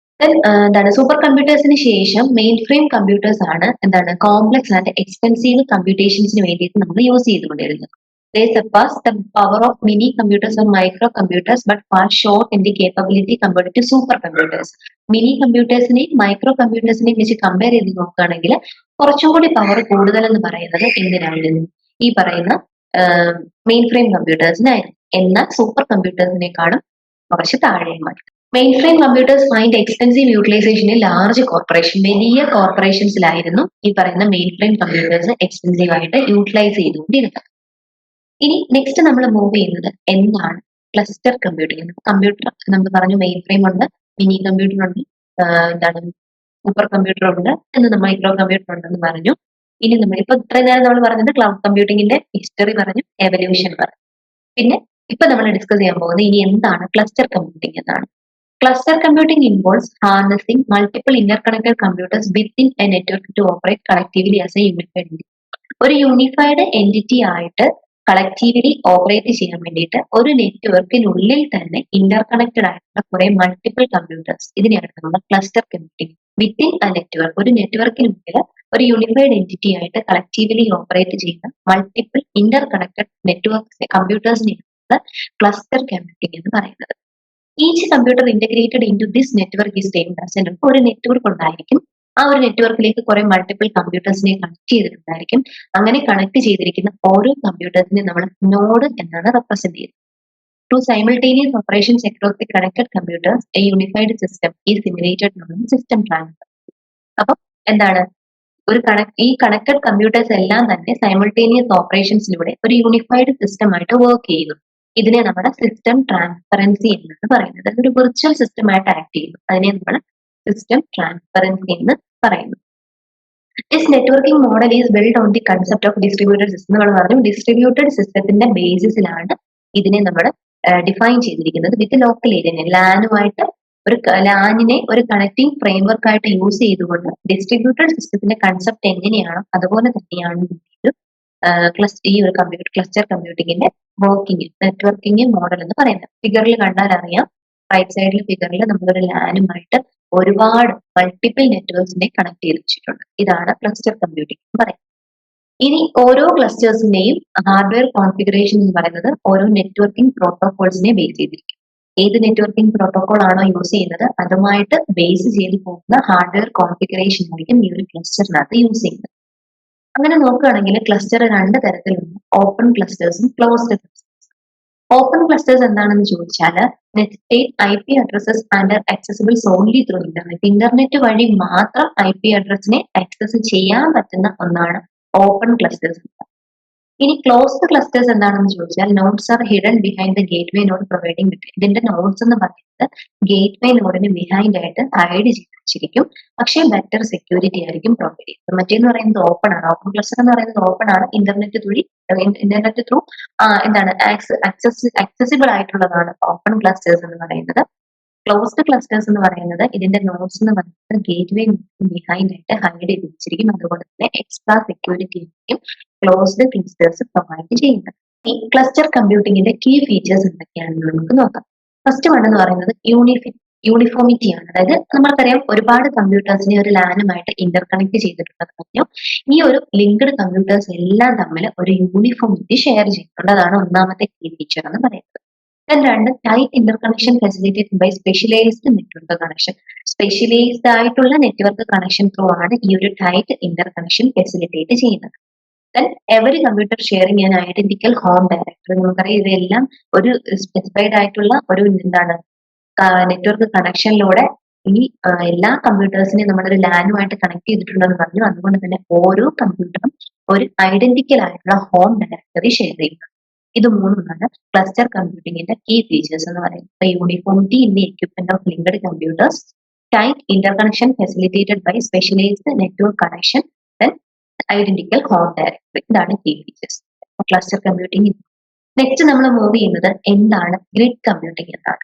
എന്താണ് സൂപ്പർ കമ്പ്യൂട്ടേഴ്സിന് ശേഷം മെയിൻ ഫ്രെയിം കമ്പ്യൂട്ടേഴ്സ് ആണ് എന്താണ് കോംപ്ലക്സ് ആൻഡ് എക്സ്പെൻസീവ് കമ്പ്യൂട്ടേഷൻസിന് വേണ്ടിയിട്ട് നമ്മൾ യൂസ് ചെയ്തുകൊണ്ടിരുന്നത്. They surpass the power of mini computers or microcomputers, but fall short in the capability compared to supercomputers. Mini കമ്പ്യൂട്ടേഴ്സിനെയും micro കമ്പ്യൂട്ടേഴ്സിനെയും വെച്ച് കമ്പയർ ചെയ്ത് നോക്കുകയാണെങ്കിൽ കുറച്ചും കൂടി പവർ കൂടുതൽ എന്ന് പറയുന്നത് എന്തിനായിരുന്നു? ഈ പറയുന്ന മെയിൻ ഫ്രെയിം കമ്പ്യൂട്ടേഴ്സിനായിരുന്നു. എന്നാൽ സൂപ്പർ കമ്പ്യൂട്ടേഴ്സിനെക്കാളും കുറച്ച് താഴെയുമാണ്. Mainframe computers find extensive utilisation in large corporation. വലിയ കോർപ്പറേഷൻസിലായിരുന്നു ഈ പറയുന്ന മെയിൻ ഫ്രെയിം കമ്പ്യൂട്ടേഴ്സ് എക്സ്റ്റൻസീവ് ആയിട്ട് യൂട്ടിലൈസ് ചെയ്തുകൊണ്ടിരുന്നത്. ഇനി നെക്സ്റ്റ് നമ്മൾ മൂവ് ചെയ്യുന്നത് എന്താണ് ക്ലസ്റ്റർ കമ്പ്യൂട്ടിംഗ്. കമ്പ്യൂട്ടർ നമ്മൾ പറഞ്ഞു മെയിൻ ഫ്രെയിം ഉണ്ട്, മിനി കമ്പ്യൂട്ടർ ഉണ്ട്, എന്താണ് സൂപ്പർ കമ്പ്യൂട്ടർ ഉണ്ട്, മൈക്രോ കമ്പ്യൂട്ടർ ഉണ്ടെന്ന് പറഞ്ഞു. ഇനി നമ്മൾ ഇപ്പൊ ഇത്രയും നേരം നമ്മൾ പറഞ്ഞത് ക്ലൗഡ് കമ്പ്യൂട്ടിങ്ങിന്റെ ഹിസ്റ്ററി പറഞ്ഞു, എവല്യൂഷൻ പറഞ്ഞു. പിന്നെ ഇപ്പൊ നമ്മൾ ഡിസ്കസ് ചെയ്യാൻ പോകുന്നത് ഇനി എന്താണ് ക്ലസ്റ്റർ കമ്പ്യൂട്ടിംഗ് എന്നാണ്. Cluster computing involves harnessing multiple interconnected computers within a network to operate collectively as a unified entity. ഒരു യൂണിഫൈഡ് എൻറ്റിറ്റി ആയിട്ട് കളക്റ്റീവ്ലി ഓപ്പറേറ്റ് ചെയ്യാൻ വേണ്ടിയിട്ട് ഒരു നെറ്റ്വർക്കിനുള്ളിൽ തന്നെ ഇന്റർകണക്റ്റഡ് ആയിട്ടുള്ള കുറെ മൾട്ടിപ്പിൾ കമ്പ്യൂട്ടേഴ്സ്, ഇതിനെയാണ് നമ്മൾ cluster computing. Within a network, ഒരു നെറ്റ്വർക്കിനുള്ളിൽ ഒരു യൂണിഫൈഡ് എൻറ്റിറ്റി ആയിട്ട് കളക്റ്റീവ്ലി ഓപ്പറേറ്റ് ചെയ്യുന്ന മൾട്ടിപ്പിൾ ഇന്റർകണക്റ്റഡ് നെറ്റ്വർക്ക് കമ്പ്യൂട്ടേഴ്സിനെയാണ് ക്ലസ്റ്റർ കമ്പ്യൂട്ടിംഗ് എന്ന് പറയുന്നത്. Each computer integrated into this network is taked as a node. ഒരു നെറ്റ്വർക്ക് ഉണ്ടായിരിക്കും, ആ ഒരു നെറ്റ്വർക്കിലേക്ക് കുറെ മൾട്ടിപ്പിൾ കമ്പ്യൂട്ടേഴ്സിനെ കണക്ട് ചെയ്തിട്ടുണ്ടായിരിക്കും. അങ്ങനെ കണക്ട് ചെയ്തിരിക്കുന്ന ഓരോ കമ്പ്യൂട്ടേഴ്സിനെ നമ്മൾ നോഡ് എന്നാണ് റെപ്രസെന്റ് ചെയ്യുന്നത്. To simultaneous operations across the connected computers a unified system is simulated non system transfer. അപ്പം എന്താണ് ഈ കണക്റ്റഡ് കമ്പ്യൂട്ടേഴ്സ് എല്ലാം തന്നെ സൈമിൾട്ടേനിയസ് ഓപ്പറേഷൻസിലൂടെ ഒരു യൂണിഫൈഡ് സിസ്റ്റം ആയിട്ട് വർക്ക് ചെയ്യുന്നു. ഇതിനെ നമ്മുടെ സിസ്റ്റം ട്രാൻസ്പെറൻസി എന്നാണ് പറയുന്നത്. അതൊരു വിർച്വൽ സിസ്റ്റം ആയിട്ട് ആക്ട് ചെയ്യുന്നു. അതിനെ നമ്മൾ സിസ്റ്റം ട്രാൻസ്പെറൻസി എന്ന് പറയുന്നു. This networking model is build on the concept of distributed system. നമ്മൾ പറഞ്ഞു ഡിസ്ട്രിബ്യൂട്ടഡ് സിസ്റ്റത്തിന്റെ ബേസിസിലാണ് ഇതിനെ നമ്മൾ ഡിഫൈൻ ചെയ്തിരിക്കുന്നത്. വിത്ത് ലോക്കൽ ഏരിയ ലാനുമായിട്ട് ലാനിനെ ഒരു കണക്റ്റിംഗ് ഫ്രെയിംവർക്ക് ആയിട്ട് യൂസ് ചെയ്തുകൊണ്ട് ഡിസ്ട്രിബ്യൂട്ടഡ് സിസ്റ്റത്തിന്റെ കൺസെപ്റ്റ് എങ്ങനെയാണോ അതുപോലെ തന്നെയാണ് ഈ ഒരു ക്ലസ്റ്റർ കമ്പ്യൂട്ടിങ്ങിന്റെ നെറ്റ്വർക്കിംഗ് മോഡൽ എന്ന് പറയുന്നത്. ഫിഗറിൽ കണ്ടാൽ അറിയാം, റൈറ്റ് സൈഡിൽ ഫിഗറിൽ നമ്മളൊരു ലാനുമായിട്ട് ഒരുപാട് മൾട്ടിപ്പിൾ നെറ്റ്വർക്ക്സിനെ കണക്ട് ചെയ്ത് വെച്ചിട്ടുണ്ട്. ഇതാണ് ക്ലസ്റ്റർ കമ്പ്യൂട്ടിംഗ് എന്ന് പറയുന്നത്. ഇനി ഓരോ ക്ലസ്റ്റേഴ്സിന്റെയും ഹാർഡ്വെയർ കോൺഫിഗറേഷൻ എന്ന് പറയുന്നത് ഓരോ നെറ്റ്വർക്കിംഗ് പ്രോട്ടോകോൾസിനെ ബേസ് ചെയ്തിരിക്കും. ഏത് നെറ്റ്വർക്കിംഗ് പ്രോട്ടോകോൾ ആണോ യൂസ് ചെയ്യുന്നത് അതുമായിട്ട് ബേസ് ചെയ്ത് പോകുന്ന ഹാർഡ്വെയർ കോൺഫിഗറേഷൻ ആയിരിക്കും ഈ ഒരു ക്ലസ്റ്ററിനകത്ത് യൂസ് ചെയ്യുന്നത്. അങ്ങനെ നോക്കുകയാണെങ്കിൽ ക്ലസ്റ്റർ രണ്ട് തരത്തിലുണ്ട്, ഓപ്പൺ ക്ലസ്റ്റേഴ്സും ക്ലോസ്ഡ് ക്ലസ്റ്റേഴ്സും. ഓപ്പൺ ക്ലസ്റ്റേഴ്സ് എന്താണെന്ന് ചോദിച്ചാൽ net IP addresses and accessible സോൺലി through internet. Internet വഴി മാത്രം IP അഡ്രസ്സിനെ ആക്സസ് ചെയ്യാൻ പറ്റുന്ന ഒന്നാണ് ഓപ്പൺ ക്ലസ്റ്റേഴ്സ്. ഇനി ക്ലോസ്ഡ് ക്ലസ്റ്റേഴ്സ് എന്താണെന്ന് ചോദിച്ചാൽ nodes R hidden behind the gateway node providing bit. ഇതിന്റെ നോഡ്സ് എന്ന് പറയുന്നത് ഗേറ്റ്വേ നോഡിന് ബിഹൈൻഡ് ആയിട്ട് ഹൈഡ് ചെയ്ത് വെച്ചിരിക്കും, പക്ഷേ ബെറ്റർ സെക്യൂരിറ്റി ആയിരിക്കും പ്രൊവൈഡ് ചെയ്യുന്നത്. മറ്റേന്ന് പറയുന്നത് ഓപ്പൺ ആണ്. ഓപ്പൺ ക്ലസ്റ്റർ എന്ന് പറയുന്നത് ഓപ്പൺ ആണ്, ഇന്റർനെറ്റ് ത്രൂ എന്താണ് ആക്സസിബിൾ ആയിട്ടുള്ളതാണ് ഓപ്പൺ ക്ലസ്റ്റേഴ്സ് എന്ന് പറയുന്നത്. ക്ലോസ്ഡ് ക്ലസ്റ്റേഴ്സ് എന്ന് പറയുന്നത് ഇതിന്റെ നോഡ്സ് എന്ന് പറയുന്നത് ഗേറ്റ്വേ ബിഹൈൻഡ് ആയിട്ട് ഹൈഡ് ചെയ്ത് വെച്ചിരിക്കും, അതുകൊണ്ട് തന്നെ എക്സ്ട്രാ സെക്യൂരിറ്റി ആയിരിക്കും ക്ലോസ്ഡ് ക്ലസ്റ്റേഴ്സ് പ്രൊവൈഡ് ചെയ്യുന്നത്. ഈ ക്ലസ്റ്റർ കമ്പ്യൂട്ടിങ്ങിന്റെ കീ ഫീച്ചേഴ്സ് എന്തൊക്കെയാണെന്ന് നമുക്ക് നോക്കാം. ഫസ്റ്റ് വൺ എന്ന് പറയുന്നത് യൂണിഫോമിറ്റി ആണ്. അതായത് നമ്മൾക്കറിയാം ഒരുപാട് കമ്പ്യൂട്ടേഴ്സിനെ ഒരു ലാനുമായിട്ട് ഇന്റർകണക്ട് ചെയ്തിട്ടുണ്ടെന്ന് പറഞ്ഞു. ഈ ഒരു ലിങ്ക്ഡ് കമ്പ്യൂട്ടേഴ്സ് എല്ലാം തമ്മിൽ ഒരു യൂണിഫോമിറ്റി ഷെയർ ചെയ്യുന്നുണ്ട്. അതാണ് ഒന്നാമത്തെ കീ ഫീച്ചർ എന്ന് പറയുന്നത്. രണ്ട്, tight interconnection facilitated by specialised network connection. Specialised ആയിട്ടുള്ള നെറ്റ്വർക്ക് കണക്ഷൻ ത്രൂ ആണ് ഈ ഒരു ടൈറ്റ് ഇന്റർകണക്ഷൻ ഫെസിലിറ്റേറ്റ് ചെയ്യുന്നത്. Then every computer sharing an identical home directory. നമുക്കറിയാം ഇവയെല്ലാം ഒരു സ്പെസിഫൈഡ് ആയിട്ടുള്ള ഒരു നെറ്റ്വർക്ക് കണക്ഷനിലൂടെ ഈ എല്ലാ കമ്പ്യൂട്ടേഴ്സിനെയും നമ്മളൊരു ലാനുമായിട്ട് കണക്ട് ചെയ്തിട്ടുണ്ടെന്ന് പറഞ്ഞു. അതുകൊണ്ട് തന്നെ ഓരോ കമ്പ്യൂട്ടറും ഒരു ഐഡന്റിക്കൽ ആയിട്ടുള്ള ഹോം ഡയറക്ടറി ഷെയർ ചെയ്യുന്നു. ഇത് മൂന്നുമാണ് ക്ലസ്റ്റർ കമ്പ്യൂട്ടിങ്ങിന്റെ കീ ഫീച്ചേഴ്സ് എന്ന് പറയുന്നത്. Uniformity in the equipment of linked computers, tight interconnection facilitated by specialised network connection, then identical home directory. ഇതാണ് key features cluster computing. Next നമ്മൾ മൂവ് ചെയ്യുന്നത് എന്താണ് ഗ്രിഡ് കമ്പ്യൂട്ടിംഗ് എന്നാണ്.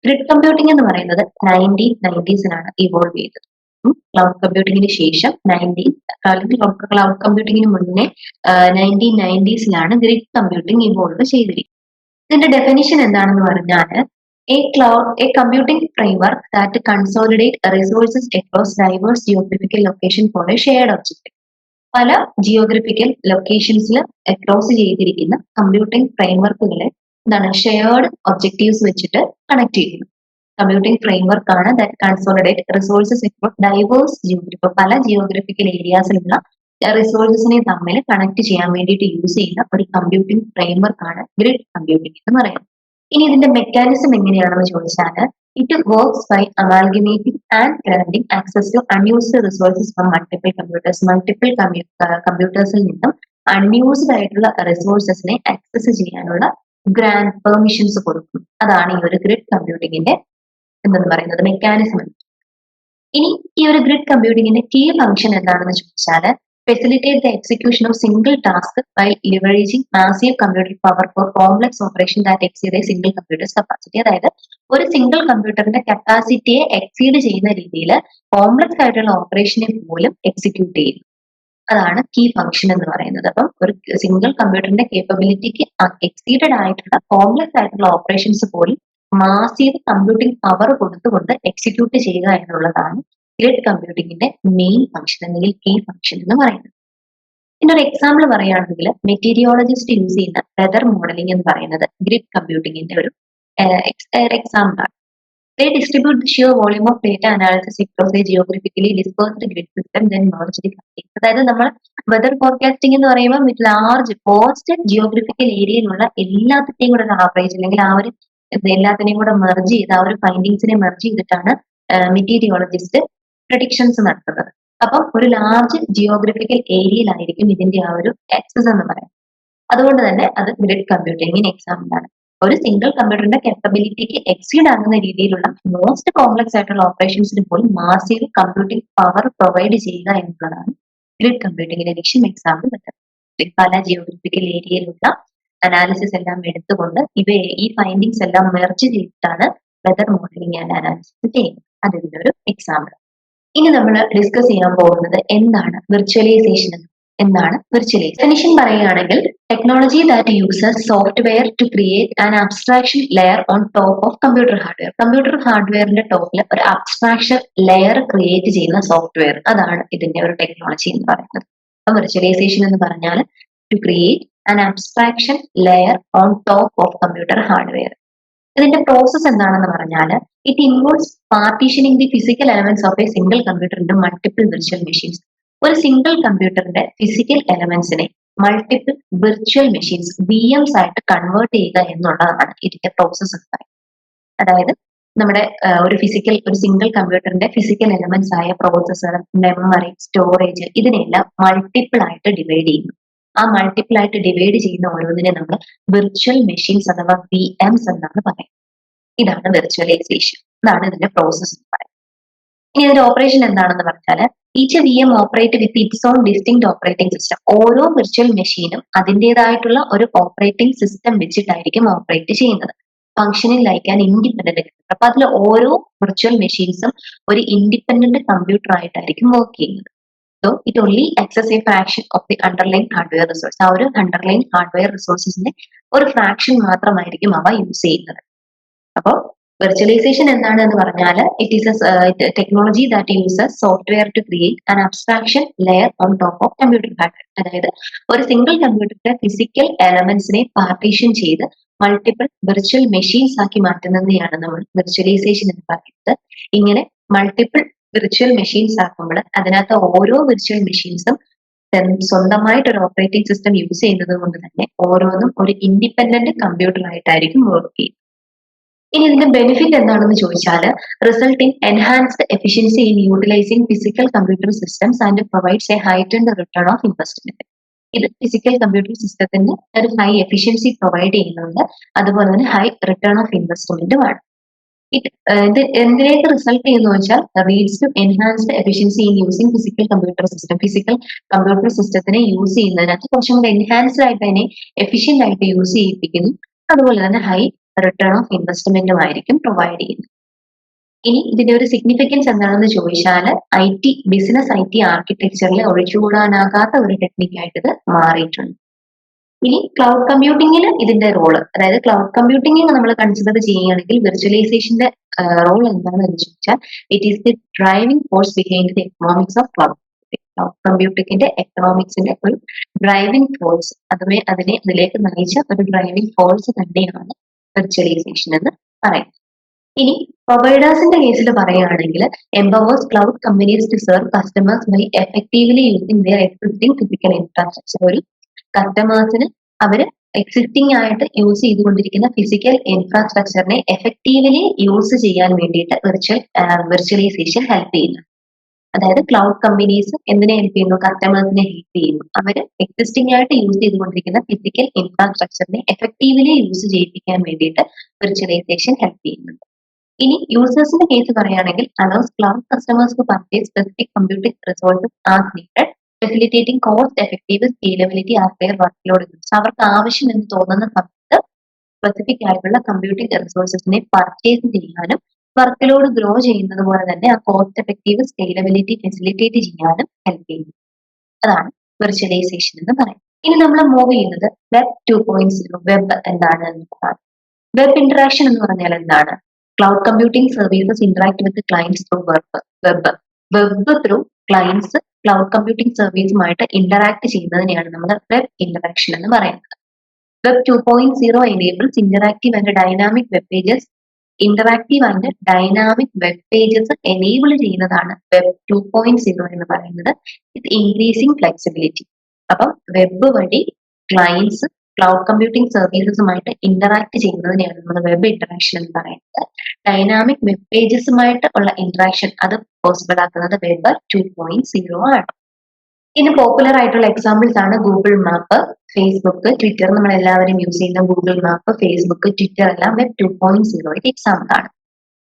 ഗ്രിഡ് കമ്പ്യൂട്ടിംഗ് എന്ന് പറയുന്നത് 1990s evolve ചെയ്തത്. ക്ലൗഡ് കമ്പ്യൂട്ടിങ്ങിന് ശേഷം cloud കമ്പ്യൂട്ടിങ്ങിന് മുന്നേ 1990s ഗ്രിഡ് കമ്പ്യൂട്ടിംഗ് ഇവോൾവ് ചെയ്തിരിക്കുന്നത്. ഇതിന്റെ ഡെഫിനിഷൻ എന്താണെന്ന് പറഞ്ഞാൽ a computing framework that consolidate resources across diverse geographical location for a shared object. പല ജിയോഗ്രഫിക്കൽ ലൊക്കേഷൻസിൽ അക്രോസ് ചെയ്തിരിക്കുന്ന കമ്പ്യൂട്ടിംഗ് ഫ്രെയിംവർക്കുകളെ എന്താണ് ഷെയർഡ് ഒബ്ജക്റ്റീവ്സ് വെച്ചിട്ട് കണക്ട് ചെയ്യുന്നു. കമ്പ്യൂട്ടിംഗ് ഫ്രെയിംവർക്ക് ആണ് that consolidate resources across diverse geography, പല ജിയോഗ്രഫിക്കൽ ഏരിയാസിലുള്ള റിസോഴ്സസിനെ തമ്മിൽ കണക്ട് ചെയ്യാൻ വേണ്ടിയിട്ട് യൂസ് ചെയ്യുന്ന ഒരു കമ്പ്യൂട്ടിംഗ് ഫ്രെയിംവർക്ക് ആണ് ഗ്രിഡ് കമ്പ്യൂട്ടിംഗ് എന്ന് പറയുന്നത്. ഇനി ഇതിന്റെ മെക്കാനിസം എങ്ങനെയാണെന്ന് ചോദിച്ചാൽ, it works by amalgamating and granting access to unused resources from multiple computers. Multiple കമ്പ്യൂട്ടേഴ്സിൽ നിന്നും അൺയൂസ്ഡ് ആയിട്ടുള്ള റിസോഴ്സസിനെ ആക്സസ് ചെയ്യാനുള്ള ഗ്രാൻഡ് പെർമിഷൻസ് കൊടുക്കും. അതാണ് ഈ ഒരു ഗ്രിഡ് കമ്പ്യൂട്ടിങ്ങിന്റെ എന്തെന്ന് പറയുന്നത് മെക്കാനിസം. ഇനി ഈ ഒരു ഗ്രിഡ് കമ്പ്യൂട്ടിങ്ങിന്റെ കീ ഫംഗ്ഷൻ എന്താണെന്ന് ചോദിച്ചാൽ, facilitate the execution of single task by leveraging massive computing power for complex operation that exceed a single computer's capacity. അതായത് ഒരു സിംഗിൾ കമ്പ്യൂട്ടറിന്റെ കപ്പാസിറ്റിയെ എക്സീഡ് ചെയ്യുന്ന രീതിയിൽ കോംപ്ലക്സ് ആയിട്ടുള്ള ഓപ്പറേഷനെ പോലും എക്സിക്യൂട്ട് ചെയ്യും. അതാണ് കീ ഫംഗ്ഷൻ എന്ന് പറയുന്നത്. അപ്പം ഒരു സിംഗിൾ കമ്പ്യൂട്ടറിന്റെ കേപ്പബിലിറ്റിക്ക് എക്സീഡഡ് ആയിട്ടുള്ള കോംപ്ലക്സ് ആയിട്ടുള്ള ഓപ്പറേഷൻസ് പോലും മാസീവ് കമ്പ്യൂട്ടിംഗ് പവർ കൊടുത്തുകൊണ്ട് എക്സിക്യൂട്ട് ചെയ്യുക എന്നുള്ളതാണ് ഗ്രിഡ് കമ്പ്യൂട്ടിങ്ങിന്റെ മെയിൻ ഫംഗ്ഷൻ അല്ലെങ്കിൽ കീ ഫംഗ്ഷൻ എന്ന് പറയുന്നത്. ഇതിനൊരു എക്സാമ്പിൾ പറയുകയാണെങ്കിൽ, മെറ്റീരിയോളജിസ്റ്റ് യൂസ് ചെയ്യുന്ന വെതർ മോഡലിംഗ് എന്ന് പറയുന്നത് ഗ്രിഡ് കമ്പ്യൂട്ടിങ്ങിന്റെ ഒരു എക്സാമ്പിൾ ആണ്. They distribute the sheer volume of data analysis across a geographically dispersed grid system, then merge the findings. അതായത് നമ്മൾ വെതർ ഫോർകാസ്റ്റിംഗ് എന്ന് പറയുമ്പോൾ വിത്ത് ലാർജ് പോസ്റ്റ് ജിയോഗ്രഫിക്കൽ ഏരിയയിലുള്ള എല്ലാത്തിന്റെയും കൂടെ ഒരു ആവറേജ് അല്ലെങ്കിൽ ആ ഒരു എല്ലാത്തിനെയും കൂടെ മെർജ് ചെയ്ത് ആ ഒരു ഫൈൻഡിങ്സിനെ മെർജ് ചെയ്തിട്ടാണ് മെറ്റീരിയോളജിസ്റ്റ് പ്രഡിക്ഷൻസ് നടത്തുന്നത്. അപ്പം ഒരു ലാർജ് ജിയോഗ്രഫിക്കൽ ഏരിയയിലായിരിക്കും ഇതിന്റെ ആ ഒരു ആക്സസ് എന്ന് പറയുന്നത്. അതുകൊണ്ട് തന്നെ അത് ഗ്രിഡ് കമ്പ്യൂട്ടിങ്ങിന് എക്സാമ്പിൾ ആണ്. ഒരു സിംഗിൾ കമ്പ്യൂട്ടറിന്റെ കാപ്പബിലിറ്റിക്ക് എക്സീഡ് ആകുന്ന രീതിയിലുള്ള മോസ്റ്റ് കോംപ്ലക്സ് ആയിട്ടുള്ള ഓപ്പറേഷൻസിന് പോലും മാസീവ് കമ്പ്യൂട്ടിംഗ് പവർ പ്രൊവൈഡ് ചെയ്യുക എന്നുള്ളതാണ് ഗ്രിഡ് കമ്പ്യൂട്ടിങ്ങിന്റെ ലക്ഷ്യം. എക്സാമ്പിൾ പല ജിയോഗ്രഫിക്കൽ ഏരിയയിലുള്ള അനാലിസിസ് എല്ലാം എടുത്തുകൊണ്ട് ഈ ഫൈൻഡിങ്സ് എല്ലാം മെർജ് ചെയ്തിട്ടാണ് വെതർ മോഡലിംഗ് ആൻഡ് അനാലിസിസ് ചെയ്യുന്നത്. അതിന്റെ ഒരു എക്സാമ്പിൾ. ഇനി നമ്മൾ ഡിസ്കസ് ചെയ്യാൻ പോകുന്നത് എന്താണ് വിർച്വലൈസേഷൻ. എന്താണ് വിർച്വലൈസേഷൻ? ഡെഫിനിഷൻ പറയുകയാണെങ്കിൽ, technology that uses software to create an abstraction layer on top of computer hardware. Computer ഹാർഡ്വെയറിന്റെ ടോപ്പിൽ ഒരു അബ്സ്ട്രാക്ഷൻ ലെയർ ക്രിയേറ്റ് ചെയ്യുന്ന സോഫ്റ്റ്വെയർ, അതാണ് ഇതിന്റെ ഒരു ടെക്നോളജി എന്ന് പറയുന്നത്. അപ്പൊ വിർച്വലൈസേഷൻ എന്ന് പറഞ്ഞാൽ to create an abstraction layer on top of computer hardware. ഇതിന്റെ പ്രോസസ് എന്താണെന്ന് പറഞ്ഞാൽ, it involves partitioning the physical elements of a single computer into multiple virtual machines. ഒരു സിംഗിൾ കമ്പ്യൂട്ടറിന്റെ ഫിസിക്കൽ എലമെന്റ്സിനെ മൾട്ടിപ്പിൾ വിർച്വൽ മെഷീൻസ് VMs ആയിട്ട് convert ചെയ്യുക എന്നുള്ളതാണ് ഇതിന്റെ പ്രോസസ് എന്ന് പറയുന്നത്. അതായത് നമ്മുടെ ഒരു സിംഗിൾ കമ്പ്യൂട്ടറിന്റെ ഫിസിക്കൽ എലമെന്റ്സ് ആയ പ്രോസസർ, മെമ്മറി, സ്റ്റോറേജ് ഇതിനെല്ലാം മൾട്ടിപ്പിൾ ആയിട്ട് ഡിവൈഡ് ചെയ്യുന്നു. ആ മൾട്ടിപ്പിൾ ആയിട്ട് ഡിവൈഡ് ചെയ്യുന്ന ഓരോന്നിനെ നമ്മൾ വിർച്വൽ മെഷീൻസ് അഥവാ VMs എന്നാണ് പറയുന്നത്. ഇതാണ് വിർച്വലൈസേഷൻ. ഇതാണ് ഇതിന്റെ പ്രോസസ് എന്ന് പറയുന്നത്. ഇനി ഇതിന്റെ ഓപ്പറേഷൻ എന്താണെന്ന് പറഞ്ഞാൽ, each VM operate with its on distinct operating system. ഓരോ വിർച്വൽ മെഷീനും അതിൻ്റെതായിട്ടുള്ള ഒരു ഓപ്പറേറ്റിംഗ് സിസ്റ്റം വെച്ചിട്ടായിരിക്കും ഓപ്പറേറ്റ് ചെയ്യുന്നത്. Functioning like an independent computer. അപ്പൊ അതിൽ ഓരോ വിർച്വൽ മെഷീൻസും ഒരു ഇൻഡിപെൻഡന്റ് കമ്പ്യൂട്ടർ ആയിട്ടായിരിക്കും വർക്ക് ചെയ്യുന്നത്. So it only access A fraction of the underline hardware resource. ആ ഒരു അണ്ടർലൈൻ ഹാർഡ്വെയർ റിസോഴ്സസിന്റെ ഒരു ഫ്രാക്ഷൻ മാത്രമായിരിക്കും അവ യൂസ് ചെയ്യുന്നത്. അപ്പോൾ വിർച്വലൈസേഷൻ എന്താണ് എന്ന് പറഞ്ഞാൽ, it is a technology that uses software to create an abstraction layer on top of computer hardware. അതായത് ഒരു സിംഗിൾ കമ്പ്യൂട്ടറിന്റെ ഫിസിക്കൽ എലമെന്റ്സിനെ പാർട്ടീഷൻ ചെയ്ത് മൾട്ടിപ്പിൾ വിർച്വൽ മെഷീൻസ് ആക്കി മാറ്റുന്നതിനെയാണ് നമ്മൾ വിർച്വലൈസേഷൻ എന്ന് പറയുന്നത്. ഇങ്ങനെ മൾട്ടിപ്പിൾ വിർച്വൽ മെഷീൻസ് ആക്കുമ്പോൾ അതിനകത്ത് ഓരോ വിർച്വൽ മെഷീൻസും സ്വന്തമായിട്ട് ഒരു ഓപ്പറേറ്റിംഗ് സിസ്റ്റം യൂസ് ചെയ്യുന്നത് കൊണ്ട് തന്നെ ഓരോന്നും ഒരു ഇൻഡിപെൻഡന്റ് കമ്പ്യൂട്ടർ ആയിട്ടായിരിക്കും വർക്ക് ചെയ്യുന്നത്. ഇനി ഇതിന്റെ ബെനിഫിറ്റ് എന്താണെന്ന് ചോദിച്ചാൽ, result in enhanced efficiency in utilising physical computer systems and provides A heightened return of investment. ഇത് ഫിസിക്കൽ കമ്പ്യൂട്ടർ സിസ്റ്റത്തിന് ഒരു ഹൈ എഫിഷ്യൻസി പ്രൊവൈഡ് ചെയ്യുന്നുണ്ട്, അതുപോലെ തന്നെ ഹൈ റിട്ടേൺ ഓഫ് ഇൻവെസ്റ്റ്മെന്റുമാണ്. ഇത് എന്തിലേക്ക് റിസൾട്ട് ചെയ്യുന്നു വെച്ചാൽ, leads to enhanced efficiency in using physical computer system. Physical computer സിസ്റ്റത്തിനെ യൂസ് ചെയ്യുന്നതിനകത്ത് കുറച്ചും കൂടെ എൻഹാൻസ്ഡ് ആയിട്ട് അതിനെ എഫിഷ്യന്റ് ആയിട്ട് യൂസ് ചെയ്യിപ്പിക്കുന്നു. അതുപോലെ തന്നെ ഹൈ റിട്ടേൺ ഓഫ് ഇൻവെസ്റ്റ്മെന്റും ആയിരിക്കും പ്രൊവൈഡ് ചെയ്യുന്നത്. ഇനി ഇതിന്റെ ഒരു സിഗ്നിഫിക്കൻസ് എന്താണെന്ന് ചോദിച്ചാൽ, ബിസിനസ് IT ആർക്കിടെക്ചറിൽ ഒഴിച്ചുകൂടാനാകാത്ത ഒരു ടെക്നിക്കായിട്ട് ഇത് മാറിയിട്ടുണ്ട്. ഇനി ക്ലൗഡ് കമ്പ്യൂട്ടിങ്ങിൽ ഇതിന്റെ റോള്, അതായത് ക്ലൗഡ് കമ്പ്യൂട്ടിംഗ് നമ്മൾ കൺസിഡർ ചെയ്യുകയാണെങ്കിൽ വിർച്വലൈസേഷന്റെ റോൾ എന്താണെന്ന് ചോദിച്ചാൽ, it is the driving force behind the economics of cloud. Cloud കമ്പ്യൂട്ടിങ്ങിന്റെ എക്കണോമിക്സിന്റെ ഒരു ഡ്രൈവിംഗ് ഫോഴ്സ്, അതിലേക്ക് നയിച്ച ഒരു ഡ്രൈവിംഗ് ഫോഴ്സ് തന്നെയാണ് വിർച്വലൈസേഷൻ എന്ന് പറയുന്നത്. ഇനി പ്രൊവൈഡേഴ്സിന്റെ കേസിൽ പറയുകയാണെങ്കിൽ empowers cloud companies to serve customers by effectively using their existing physical infrastructure. ഒരു കസ്റ്റമേഴ്സിന് അവര് എക്സിസ്റ്റിംഗ് ആയിട്ട് യൂസ് ചെയ്തുകൊണ്ടിരിക്കുന്ന ഫിസിക്കൽ ഇൻഫ്രാസ്ട്രക്ചറിനെ എഫക്റ്റീവ്ലി യൂസ് ചെയ്യാൻ വേണ്ടിയിട്ട് വിർച്വലൈസേഷൻ ഹെൽപ്പ് ചെയ്യുന്നു. അതായത് ക്ലൗഡ് കമ്പനീസ് എന്തിനെ ഹെൽപ്പ് ചെയ്യുന്നു? കസ്റ്റമേഴ്സിനെ ഹെൽപ്പ് ചെയ്യുന്നു. അവർ എക്സിസ്റ്റിംഗ് ആയിട്ട് യൂസ് ചെയ്തുകൊണ്ടിരിക്കുന്ന ഫിസിക്കൽ ഇൻഫ്രാസ്ട്രക്ചറിനെ എഫക്റ്റീവ്ലി യൂസ് ചെയ്യിപ്പിക്കാൻ വേണ്ടിയിട്ട് വിർച്വലൈസേഷൻ ഹെൽപ്പ് ചെയ്യുന്നുണ്ട്. ഇനി യൂസേഴ്സിന്റെ കേസ് പറയുകയാണെങ്കിൽ allows cloud customers to purchase specific computing resources as needed, facilitating cost effective scalability as their work load. അവർക്ക് ആവശ്യം എന്ന് തോന്നുന്ന സമയത്ത് സ്പെസിഫിക് ആയിട്ടുള്ള കമ്പ്യൂട്ടിംഗ് റിസോഴ്സസിനെ പർച്ചേസ് ചെയ്യാനും വർക്ക് ലോഡ് ഗ്രോ ചെയ്യുന്നത് പോലെ തന്നെ ആ കോസ്റ്റ് എഫക്റ്റീവ് സ്കേലബിലിറ്റി ഫെസിലിറ്റേറ്റ് ചെയ്യാനും ഹെൽപ്പ് ചെയ്യുന്നു. അതാണ് വിർച്വലൈസേഷൻ എന്ന് പറയുന്നത്. ഇനി നമ്മൾ മൂവ് ചെയ്യുന്നത് വെബ് 2.0. വെബ് എന്താണ് എന്ന് പറയാം. വെബ് ഇന്ററാക്ഷൻ എന്ന് പറഞ്ഞാൽ എന്താണ്? Cloud computing services interact with clients through web through clients cloud computing സർവീസുമായിട്ട് ഇന്ററാക്ട് ചെയ്യുന്നതിനെയാണ് നമ്മൾ വെബ് ഇന്ററാക്ഷൻ എന്ന് പറയുന്നത്. Web 2.0 enables interactive and dynamic web pages. Interactive and dynamic web pages enable ചെയ്യുന്നതാണ് വെബ് 2.0 എന്ന് പറയുന്നത്. With increasing flexibility. അപ്പം web വഴി ക്ലയൻസ് ക്ലൗഡ് കമ്പ്യൂട്ടിംഗ് സർവീസസുമായിട്ട് ഇന്ററാക്ട് ചെയ്യുന്നതിനെയാണ് നമ്മൾ വെബ് ഇന്ററാക്ഷൻ എന്ന് പറയുന്നത്. ഡൈനാമിക് വെബ് പേജസുമായിട്ട് ഉള്ള ഇന്ററാക്ഷൻ അത് പോസിബിൾ ആക്കുന്നത് വെബ് 2.0 ആണ്. ഇനി പോപ്പുലർ ആയിട്ടുള്ള എക്സാമ്പിൾസ് ആണ് ഗൂഗിൾ മാപ്പ്, ഫേസ്ബുക്ക്, ട്വിറ്റർ. നമ്മൾ എല്ലാവരും യൂസ് ചെയ്യുന്ന ഗൂഗിൾ മാപ്പ്, ഫേസ്ബുക്ക്, ട്വിറ്റർ എല്ലാം വെബ് 2.0 എക്സാമ്പിൾ ആണ്.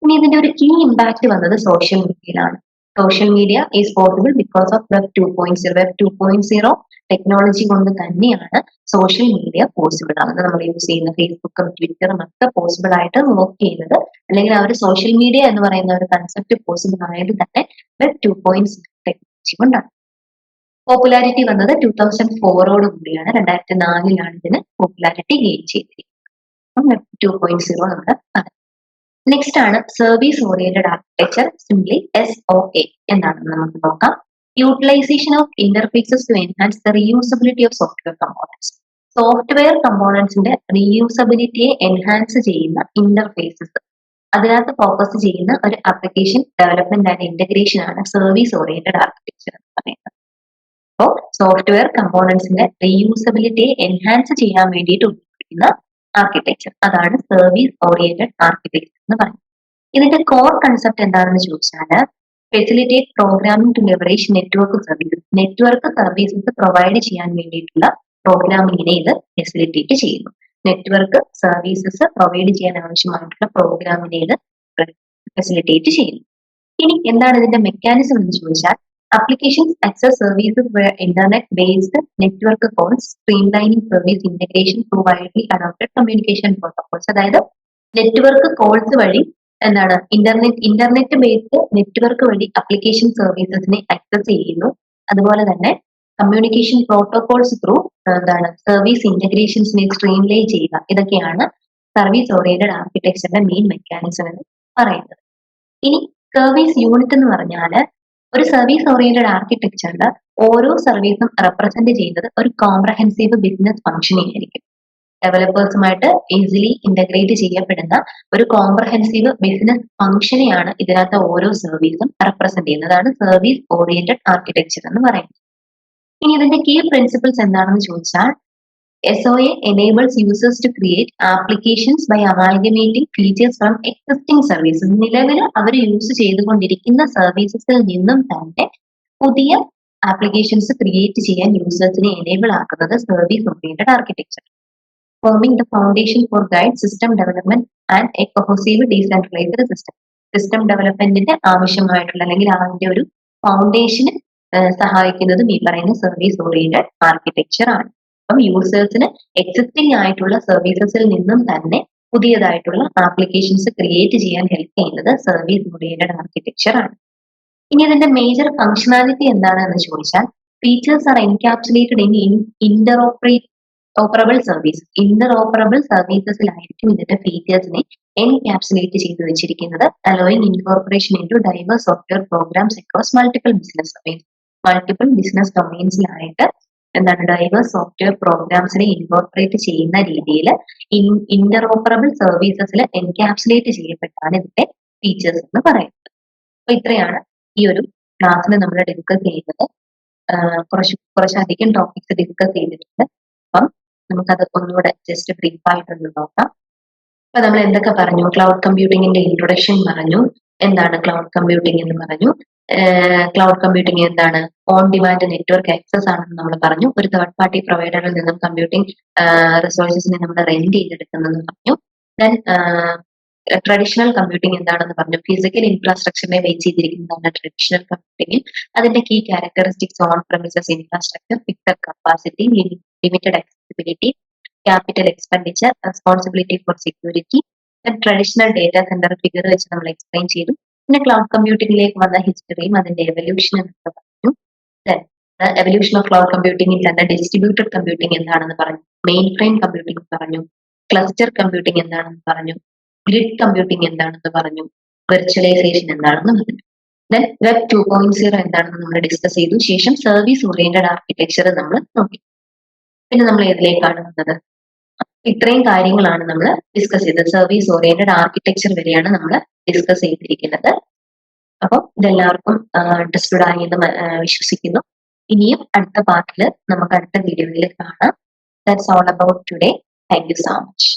ഇനി ഇതിന്റെ ഒരു കീ ഇമ്പാക്ട് വന്നത് സോഷ്യൽ മീഡിയയിലാണ്. Social media is possible because of web 2.0. Web 2.0 technology കൊണ്ട് തന്നെയാണ് സോഷ്യൽ മീഡിയ പോസിബിൾ ആകുന്നത്. നമ്മൾ യൂസ് ചെയ്യുന്ന ഫേസ്ബുക്കും ട്വിറ്ററും ഒക്കെ പോസിബിൾ ആയിട്ട് വർക്ക് ചെയ്യുന്നത്, അല്ലെങ്കിൽ ആ ഒരു സോഷ്യൽ മീഡിയ എന്ന് പറയുന്ന ഒരു കൺസെപ്റ്റ് പോസിബിൾ ആയത് തന്നെ വെബ് 2.0 ടെക്നോളജി കൊണ്ടാണ്. പോപ്പുലാരിറ്റി വന്നത് 2004 കൂടിയാണ്. 2004 ഇതിന് പോപ്പുലാരിറ്റി ഗെയിൻ ചെയ്തിരിക്കുന്നത്. വെബ് 2.0 നമ്മൾ പറഞ്ഞു. നെക്സ്റ്റ് ആണ് service oriented architecture, simply SOA. എന്താണെന്ന് നമുക്ക് നോക്കാം. Utilization of interfaces to enhance the reusability of software components. Software കമ്പോണൻസിന്റെ റീയൂസബിലിറ്റിയെ എൻഹാൻസ് ചെയ്യുന്ന ഇന്റർഫേസസ്, അതിനകത്ത് ഫോക്കസ് ചെയ്യുന്ന ഒരു ആപ്ലിക്കേഷൻ ഡെവലപ്മെന്റ് ആൻഡ് ഇന്റഗ്രേഷൻ ആണ് സർവീസ് ഓറിയന്റഡ് ആർക്കിടെക്ചർ എന്ന് പറയുന്നത്. അപ്പോൾ സോഫ്റ്റ്വെയർ കമ്പോണൻസിന്റെ റീയൂസബിലിറ്റിയെ എൻഹാൻസ് ചെയ്യാൻ വേണ്ടിയിട്ട് ഉപയോഗിക്കുന്ന ആർക്കിടെക്ചർ, അതാണ് സർവീസ് ഓറിയന്റഡ് ആർക്കിടെക്ചർ എന്ന് പറയുന്നത്. ഇതിന്റെ കോർ കൺസെപ്റ്റ് എന്താണെന്ന് ചോദിച്ചാൽ facilitate programming to leverage network services. Network services provide ചെയ്യാൻ വേണ്ടിയിട്ടുള്ള പ്രോഗ്രാമിങ്ങിനെ ഇത് ഫെസിലിറ്റേറ്റ് ചെയ്യുന്നു. നെറ്റ്വർക്ക് സർവീസസ് പ്രൊവൈഡ് ചെയ്യാൻ ആവശ്യമായിട്ടുള്ള പ്രോഗ്രാമിനെ ഇത് ഫെസിലിറ്റേറ്റ് ചെയ്യുന്നു. ഇനി എന്താണ് ഇതിന്റെ മെക്കാനിസം എന്ന് ചോദിച്ചാൽ applications access services where internet-based network calls, streamlining service integration through widely adopted communication protocols. അതായത് നെറ്റ്വർക്ക് കോൾസ് വഴി എന്താണ് ഇന്റർനെറ്റ് ബേസ്ഡ് നെറ്റ്വർക്ക് വഴി അപ്ലിക്കേഷൻ സർവീസസിനെ ആക്സസ് ചെയ്യുന്നു. അതുപോലെ തന്നെ കമ്മ്യൂണിക്കേഷൻ പ്രോട്ടോകോൾസ് ത്രൂ എന്താണ് സർവീസ് ഇന്റഗ്രേഷൻസിനെ സ്ട്രീംലൈൻ ചെയ്യുക. ഇതൊക്കെയാണ് സർവീസ് ഓറിയന്റഡ് ആർക്കിടെക്ചറിന്റെ മെയിൻ മെക്കാനിസം എന്ന് പറയുന്നത്. ഇനി സർവീസ് യൂണിറ്റ് എന്ന് പറഞ്ഞാൽ ഒരു സർവീസ് ഓറിയന്റഡ് ആർക്കിടെക്ചറിൽ ഓരോ സർവീസും റെപ്രസെന്റ് ചെയ്യുന്നത് ഒരു കോംപ്രഹെൻസീവ് ബിസിനസ് ഫംഗ്ഷനിങ് ആയിരിക്കും. ഡെവലപ്പേഴ്സുമായിട്ട് ഈസിലി ഇന്റഗ്രേറ്റ് ചെയ്യപ്പെടുന്ന ഒരു കോംപ്രഹെൻസീവ് ബിസിനസ് ഫംഗ്ഷനെയാണ് ഇതിനകത്ത് ഓരോ സർവീസും റെപ്രസെന്റ് ചെയ്യുന്നത്. അതാണ് സർവീസ് ഓറിയന്റഡ് ആർക്കിടെക്ചർ എന്ന് പറയുന്നത്. ഇനി ഇതിന്റെ കീ പ്രിൻസിപ്പിൾസ് എന്താണെന്ന് ചോദിച്ചാൽ SOA enables users to create applications by amalgamating features from existing services. നിലവിൽ അവർ യൂസ് ചെയ്തുകൊണ്ടിരിക്കുന്ന സർവീസസിൽ നിന്നും തന്നെ പുതിയ ആപ്ലിക്കേഷൻസ് ക്രിയേറ്റ് ചെയ്യാൻ യൂസേഴ്സിനെ എനേബിൾ ആക്കുന്നത് service oriented architecture. Forming the foundation for guide system development and a cohesive decentralized system. System ഡെവലപ്മെന്റിന്റെ ആവശ്യമായിട്ടുള്ള അല്ലെങ്കിൽ അതിന്റെ ഒരു ഫൗണ്ടേഷന് സഹായിക്കുന്നതും ഈ പറയുന്ന സർവീസ് ഓറിയന്റഡ് ആർക്കിടെക്ചർ ആണ്. അപ്പം യൂസേഴ്സിന് എക്സിസ്റ്റിംഗ് ആയിട്ടുള്ള സർവീസസിൽ നിന്നും തന്നെ പുതിയതായിട്ടുള്ള ആപ്ലിക്കേഷൻസ് ക്രിയേറ്റ് ചെയ്യാൻ ഹെൽപ്പ് ചെയ്യുന്നത് സർവീസ് ഓറിയന്റഡ് ആർക്കിടെക്ചർ ആണ്. ഇനി ഇതിന്റെ മേജർ ഫംഗ്ഷനാലിറ്റി എന്താണെന്ന് ചോദിച്ചാൽ features are encapsulated in interoperable service. Interoperable സർവീസസിലായിരിക്കും ഇതിന്റെ ഫീച്ചേഴ്സിനെ എൻകാപ്സുലേറ്റ് ചെയ്ത് വെച്ചിരിക്കുന്നത്, allowing incorporation into diverse software programs across multiple business domains. Multiple business ഡൊമൈൻസിലായിട്ട് എന്താണ് ഡൈവേഴ്സ് സോഫ്റ്റ്വെയർ പ്രോഗ്രാംസിനെ ഇൻകോർപ്പറേറ്റ് ചെയ്യുന്ന രീതിയിൽ ഇന്റർഓപ്പറബിൾ സർവീസസിൽ എൻകാപ്സുലേറ്റ് ചെയ്യപ്പെട്ടാണ് ഇതിന്റെ ഫീച്ചേഴ്സ് എന്ന് പറയുന്നത്. അപ്പൊ ഇത്രയാണ് ഈ ഒരു ക്ലാസ്സിൽ നമ്മൾ ഡിസ്കസ് ചെയ്യുന്നത്. കുറച്ചധികം ടോപ്പിക്സ് ഡിസ്കസ് ചെയ്തിട്ടുണ്ട്. അപ്പം നമുക്കത് ഒന്നുകൂടെ ജസ്റ്റ് ബ്രീഫ് ആയിട്ടൊന്ന് നോക്കാം. അപ്പൊ നമ്മൾ എന്തൊക്കെ പറഞ്ഞു? ക്ലൗഡ് കമ്പ്യൂട്ടിങ്ങിന്റെ ഇൻട്രൊഡക്ഷൻ പറഞ്ഞു, എന്താണ് ക്ലൗഡ് കമ്പ്യൂട്ടിംഗ് എന്ന് പറഞ്ഞു. ക്ലൗഡ് കമ്പ്യൂട്ടിംഗ് എന്താണ്? ഓൺ ഡിമാൻഡ് നെറ്റ്വർക്ക് ആക്സസ് ആണെന്ന് നമ്മൾ പറഞ്ഞു. ഒരു തേർഡ് പാർട്ടി പ്രൊവൈഡറിൽ നിന്നും കമ്പ്യൂട്ടിംഗ് റിസോഴ്സസിനെ നമ്മൾ റെന്റ് ചെയ്തെടുക്കുന്നെന്ന് പറഞ്ഞു. ദെൻ ട്രഡീഷണൽ കമ്പ്യൂട്ടിംഗ് എന്താണെന്ന് പറഞ്ഞു. ഫിസിക്കൽ ഇൻഫ്രാസ്ട്രക്ചറിനെ ബേസ് ചെയ്തിരിക്കുന്നതാണ് ട്രഡീഷണൽ കമ്പ്യൂട്ടിംഗ്. അതിന്റെ key characteristics on premises infrastructure, fixed capacity, limited accessibility, capital expenditure, responsibility for security, traditional data center figure വെച്ച് നമ്മൾ എക്സ്പ്ലെയിൻ ചെയ്തു. പിന്നെ ക്ലൗഡ് കമ്പ്യൂട്ടിംഗിലേക്ക് വന്ന ഹിസ്റ്ററിയും അതിന്റെ എവല്യൂഷൻ എന്നൊക്കെ പറഞ്ഞു. എവല്യൂഷൻ ഓഫ് ക്ലൗഡ് കമ്പ്യൂട്ടിംഗിൽ തന്നെ ഡിസ്ട്രിബ്യൂട്ടഡ് കമ്പ്യൂട്ടിംഗ് എന്താണെന്ന് പറഞ്ഞു, മെയിൻ ഫ്രെയിം കമ്പ്യൂട്ടിംഗ് പറഞ്ഞു, ക്ലസ്റ്റർ കമ്പ്യൂട്ടിംഗ് എന്താണെന്ന് പറഞ്ഞു, ഗ്രിഡ് കമ്പ്യൂട്ടിംഗ് എന്താണെന്ന് പറഞ്ഞു, വെർച്വലൈസേഷൻ എന്താണെന്ന് പറഞ്ഞു. ദെൻ വെബ് 2.0 എന്താണെന്ന് നമ്മൾ ഡിസ്കസ് ചെയ്തു. ശേഷം സർവീസ് ഓറിയന്റഡ് ആർക്കിടെക്ചർ നമ്മൾ നോക്കി. പിന്നെ നമ്മൾ ഏതിലേക്കാണ് വന്നത്? ഇത്രയും കാര്യങ്ങളാണ് നമ്മൾ ഡിസ്കസ് ചെയ്തത്. സർവീസ് ഓറിയന്റഡ് ആർക്കിടെക്ചർ വരെയാണ് നമ്മൾ ഡിസ്കസ് ചെയ്തിരിക്കുന്നത്. അപ്പം ഇതെല്ലാവർക്കും ഇൻട്രസ്റ്റഡ് ആയി എന്ന് വിശ്വസിക്കുന്നു. ഇനിയും അടുത്ത പാർട്ടിൽ നമുക്ക് അടുത്ത വീഡിയോയിൽ കാണാം. That's all about today. Thank you so much.